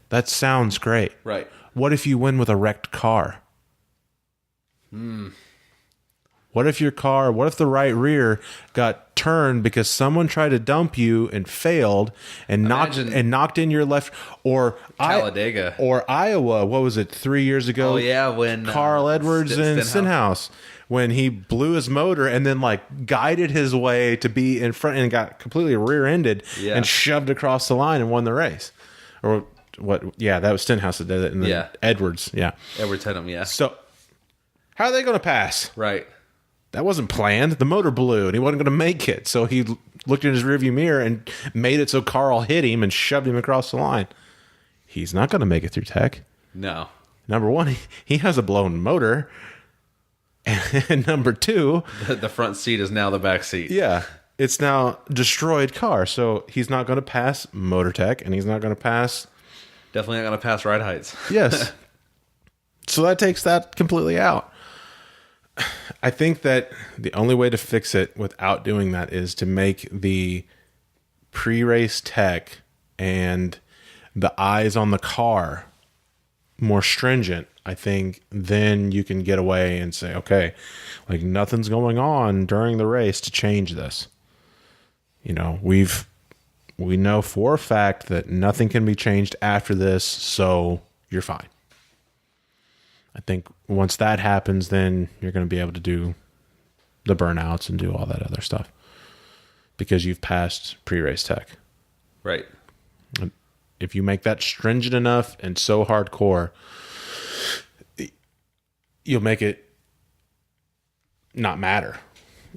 A: That sounds great.
B: Right.
A: What if you win with a wrecked car? What if the right rear got turned because someone tried to dump you and failed and knocked in your left, or
B: Talladega
A: or Iowa? What was it, 3 years ago?
B: Oh yeah, when
A: Carl Edwards and Stenhouse, when he blew his motor and then like guided his way to be in front and got completely rear-ended and shoved across the line and won the race. Or what? Yeah, that was Stenhouse that did it. And then Edwards,
B: Edwards had him. Yeah.
A: So how are they going to pass?
B: Right.
A: That wasn't planned. The motor blew, and he wasn't going to make it. So he looked in his rearview mirror and made it so Carl hit him and shoved him across the line. He's not going to make it through tech.
B: No.
A: Number one, he has a blown motor. And number two,
B: the front seat is now the back seat.
A: Yeah. it's now destroyed car. So he's not going to pass motor tech, and he's not going to pass.
B: Definitely not going to pass ride heights.
A: Yes. So that takes that completely out. I think that the only way to fix it without doing that is to make the pre-race tech and the eyes on the car more stringent. I think then you can get away and say, okay, like nothing's going on during the race to change this. You know, we know for a fact that nothing can be changed after this, so you're fine. I think once that happens, then you're going to be able to do the burnouts and do all that other stuff because you've passed pre-race tech.
B: Right.
A: If you make that stringent enough and so hardcore, you'll make it not matter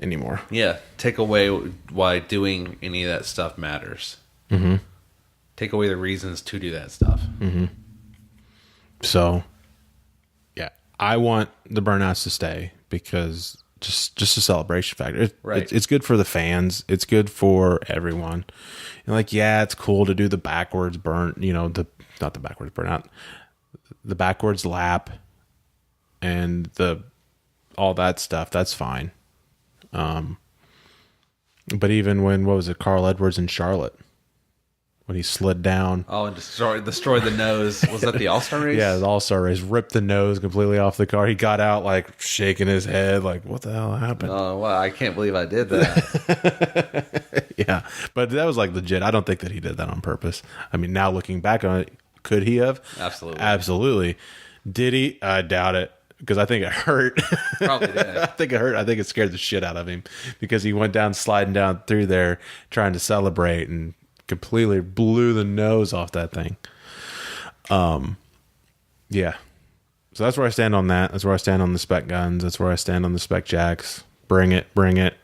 A: anymore.
B: Yeah. Take away why doing any of that stuff matters.
A: Mm-hmm.
B: Take away the reasons to do that stuff.
A: Mm-hmm. So, yeah, I want the burnouts to stay because just a celebration factor.
B: Right.
A: It's good for the fans. It's good for everyone. And like, yeah, it's cool to do the backwards burn, you know, not the backwards burnout, the backwards lap and all that stuff. That's fine. But even when, what was it, Carl Edwards in Charlotte, when he slid down.
B: Oh, and destroyed the nose. Was that the All-Star race?
A: Yeah, the All-Star race. Ripped the nose completely off the car. He got out like shaking his head like, what the hell happened?
B: Oh, wow. I can't believe I did that.
A: Yeah, but that was like legit. I don't think that he did that on purpose. I mean, now looking back on it, could he have?
B: Absolutely.
A: Absolutely. Did he? I doubt it because I think it hurt.
B: Probably did.
A: I think it hurt. I think it scared the shit out of him because he went down, sliding down through there, trying to celebrate and completely blew the nose off that thing. Yeah. So that's where I stand on that. That's where I stand on the spec guns. That's where I stand on the spec jacks. Bring it. Bring it.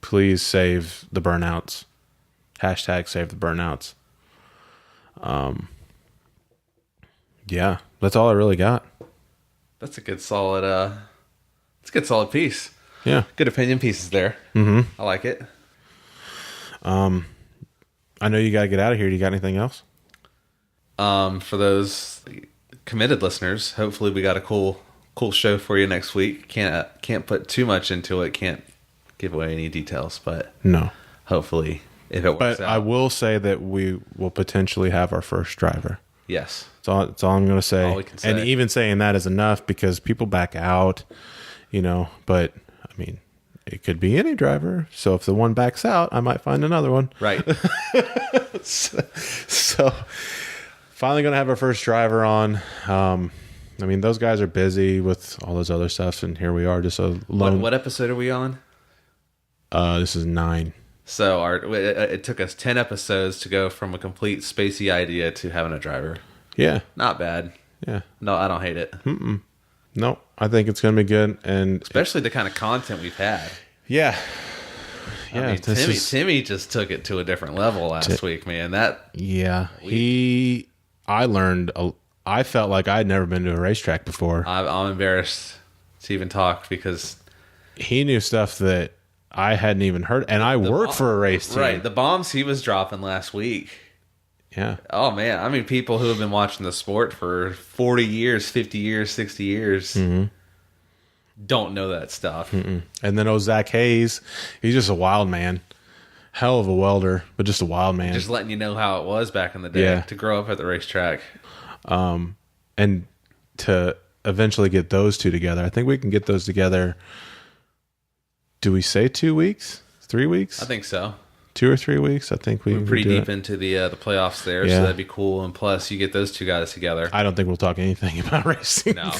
A: Please save the burnouts. Hashtag save the burnouts. Yeah, that's all I really got.
B: That's a good solid it's a good solid piece.
A: Yeah.
B: Good opinion pieces there.
A: Mm-hmm.
B: I like it.
A: I know you got to get out of here. Do you got anything else?
B: For those committed listeners, hopefully we got a cool show for you next week. Can't put too much into it. Can't give away any details, but
A: No.
B: hopefully if it works
A: But
B: out.
A: I will say that we will potentially have our first driver.
B: Yes.
A: That's all I'm going to say.
B: All we can say.
A: And even saying that is enough because people back out, you know, but I mean, it could be any driver. So if the one backs out, I might find another one.
B: Right.
A: So finally going to have our first driver on. I mean, those guys are busy with all those other stuff. And here we are just a lone.
B: What episode are we on?
A: This is 9.
B: So it took us 10 episodes to go from a complete spacey idea to having a driver.
A: Yeah.
B: Not bad.
A: Yeah.
B: No, I don't hate it.
A: No, I think it's going to be good. And
B: Especially the kind of content we've had.
A: yeah.
B: I mean, Timmy just took it to a different level last week, man.
A: Yeah. I felt like I'd never been to a racetrack before.
B: I'm embarrassed to even talk because
A: He knew stuff that I hadn't even heard. And I worked for a race team.
B: Right. The bombs he was dropping last week.
A: Yeah.
B: Oh, man. I mean, people who have been watching the sport for 40 years, 50 years, 60 years don't know that stuff.
A: And then Zach Hayes, he's just a wild man. Hell of a welder, but just a wild man.
B: Just letting you know how it was back in the day to grow up at the racetrack.
A: And to eventually get those two together, I think we can get those together. Do we say 2 weeks? 3 weeks?
B: I think so.
A: 2 or 3 weeks. I think
B: We're pretty
A: do
B: deep into the playoffs there,
A: Yeah.
B: so that'd be cool. And plus, you get those two guys together.
A: I don't think we'll talk anything about racing.
B: No.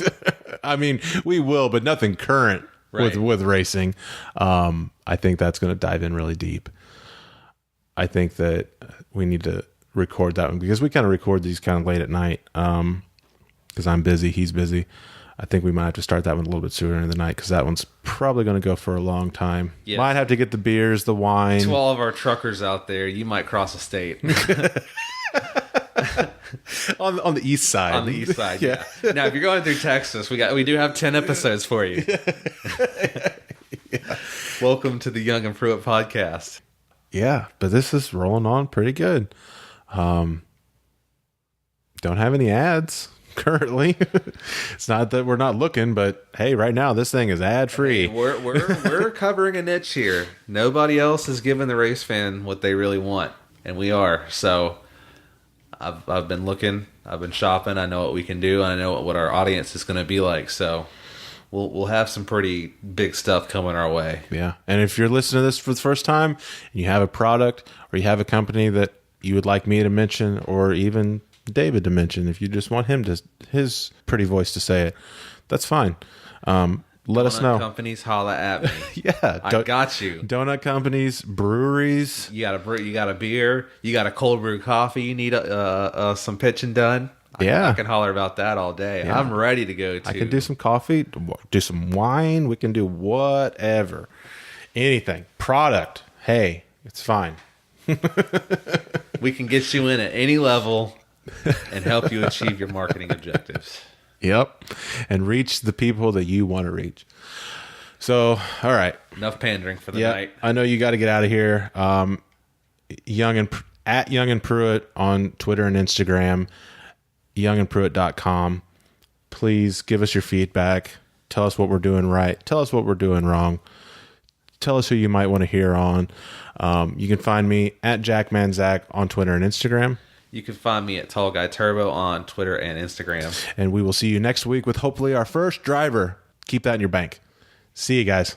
A: I mean, we will, but nothing current with racing. I think that's going to dive in really deep. I think that we need to record that one because we kind of record these kind of late at night because I'm busy, he's busy. I think we might have to start that one a little bit sooner in the night because that one's probably going to go for a long time.
B: Yeah.
A: Might have to get the beers, the wine.
B: To all of our truckers out there, you might cross a state.
A: on the east side.
B: On the east side, yeah. Now, if you're going through Texas, we do have 10 episodes for you. Welcome to the Young and Pruitt podcast.
A: Yeah, but this is rolling on pretty good. Don't have any ads currently. It's not that we're not looking, but hey, right now this thing is ad free.
B: Hey, we're covering a niche here. Nobody else is giving the race fan what they really want, and we are. So I've been looking, I've been shopping. I know what we can do, and I know what our audience is going to be like. So we'll have some pretty big stuff coming our way.
A: Yeah, and if you're listening to this for the first time, and you have a product or you have a company that you would like me to mention, or even David to mention, if you just want him to his pretty voice to say it, that's fine. Let us know.
B: Companies, holla at me.
A: Yeah,
B: I got you.
A: Donut companies, breweries.
B: You got a beer. You got a cold brew coffee. You need some pitching done. I can holler about that all day. Yeah. I'm ready to go.
A: I can do some coffee, do some wine. We can do whatever, anything. Product. Hey, it's fine.
B: We can get you in at any level and help you achieve your marketing objectives.
A: Yep. And reach the people that you want to reach. So, all right.
B: Enough pandering for the night.
A: I know you got to get out of here. Young and Pruitt on Twitter and Instagram, youngandpruitt.com. Please give us your feedback. Tell us what we're doing right. Tell us what we're doing wrong. Tell us who you might want to hear on. You can find me at JackmanZack on Twitter and Instagram.
B: You can find me at Tall Guy Turbo on Twitter and Instagram.
A: And we will see you next week with hopefully our first driver. Keep that in your bank. See you guys.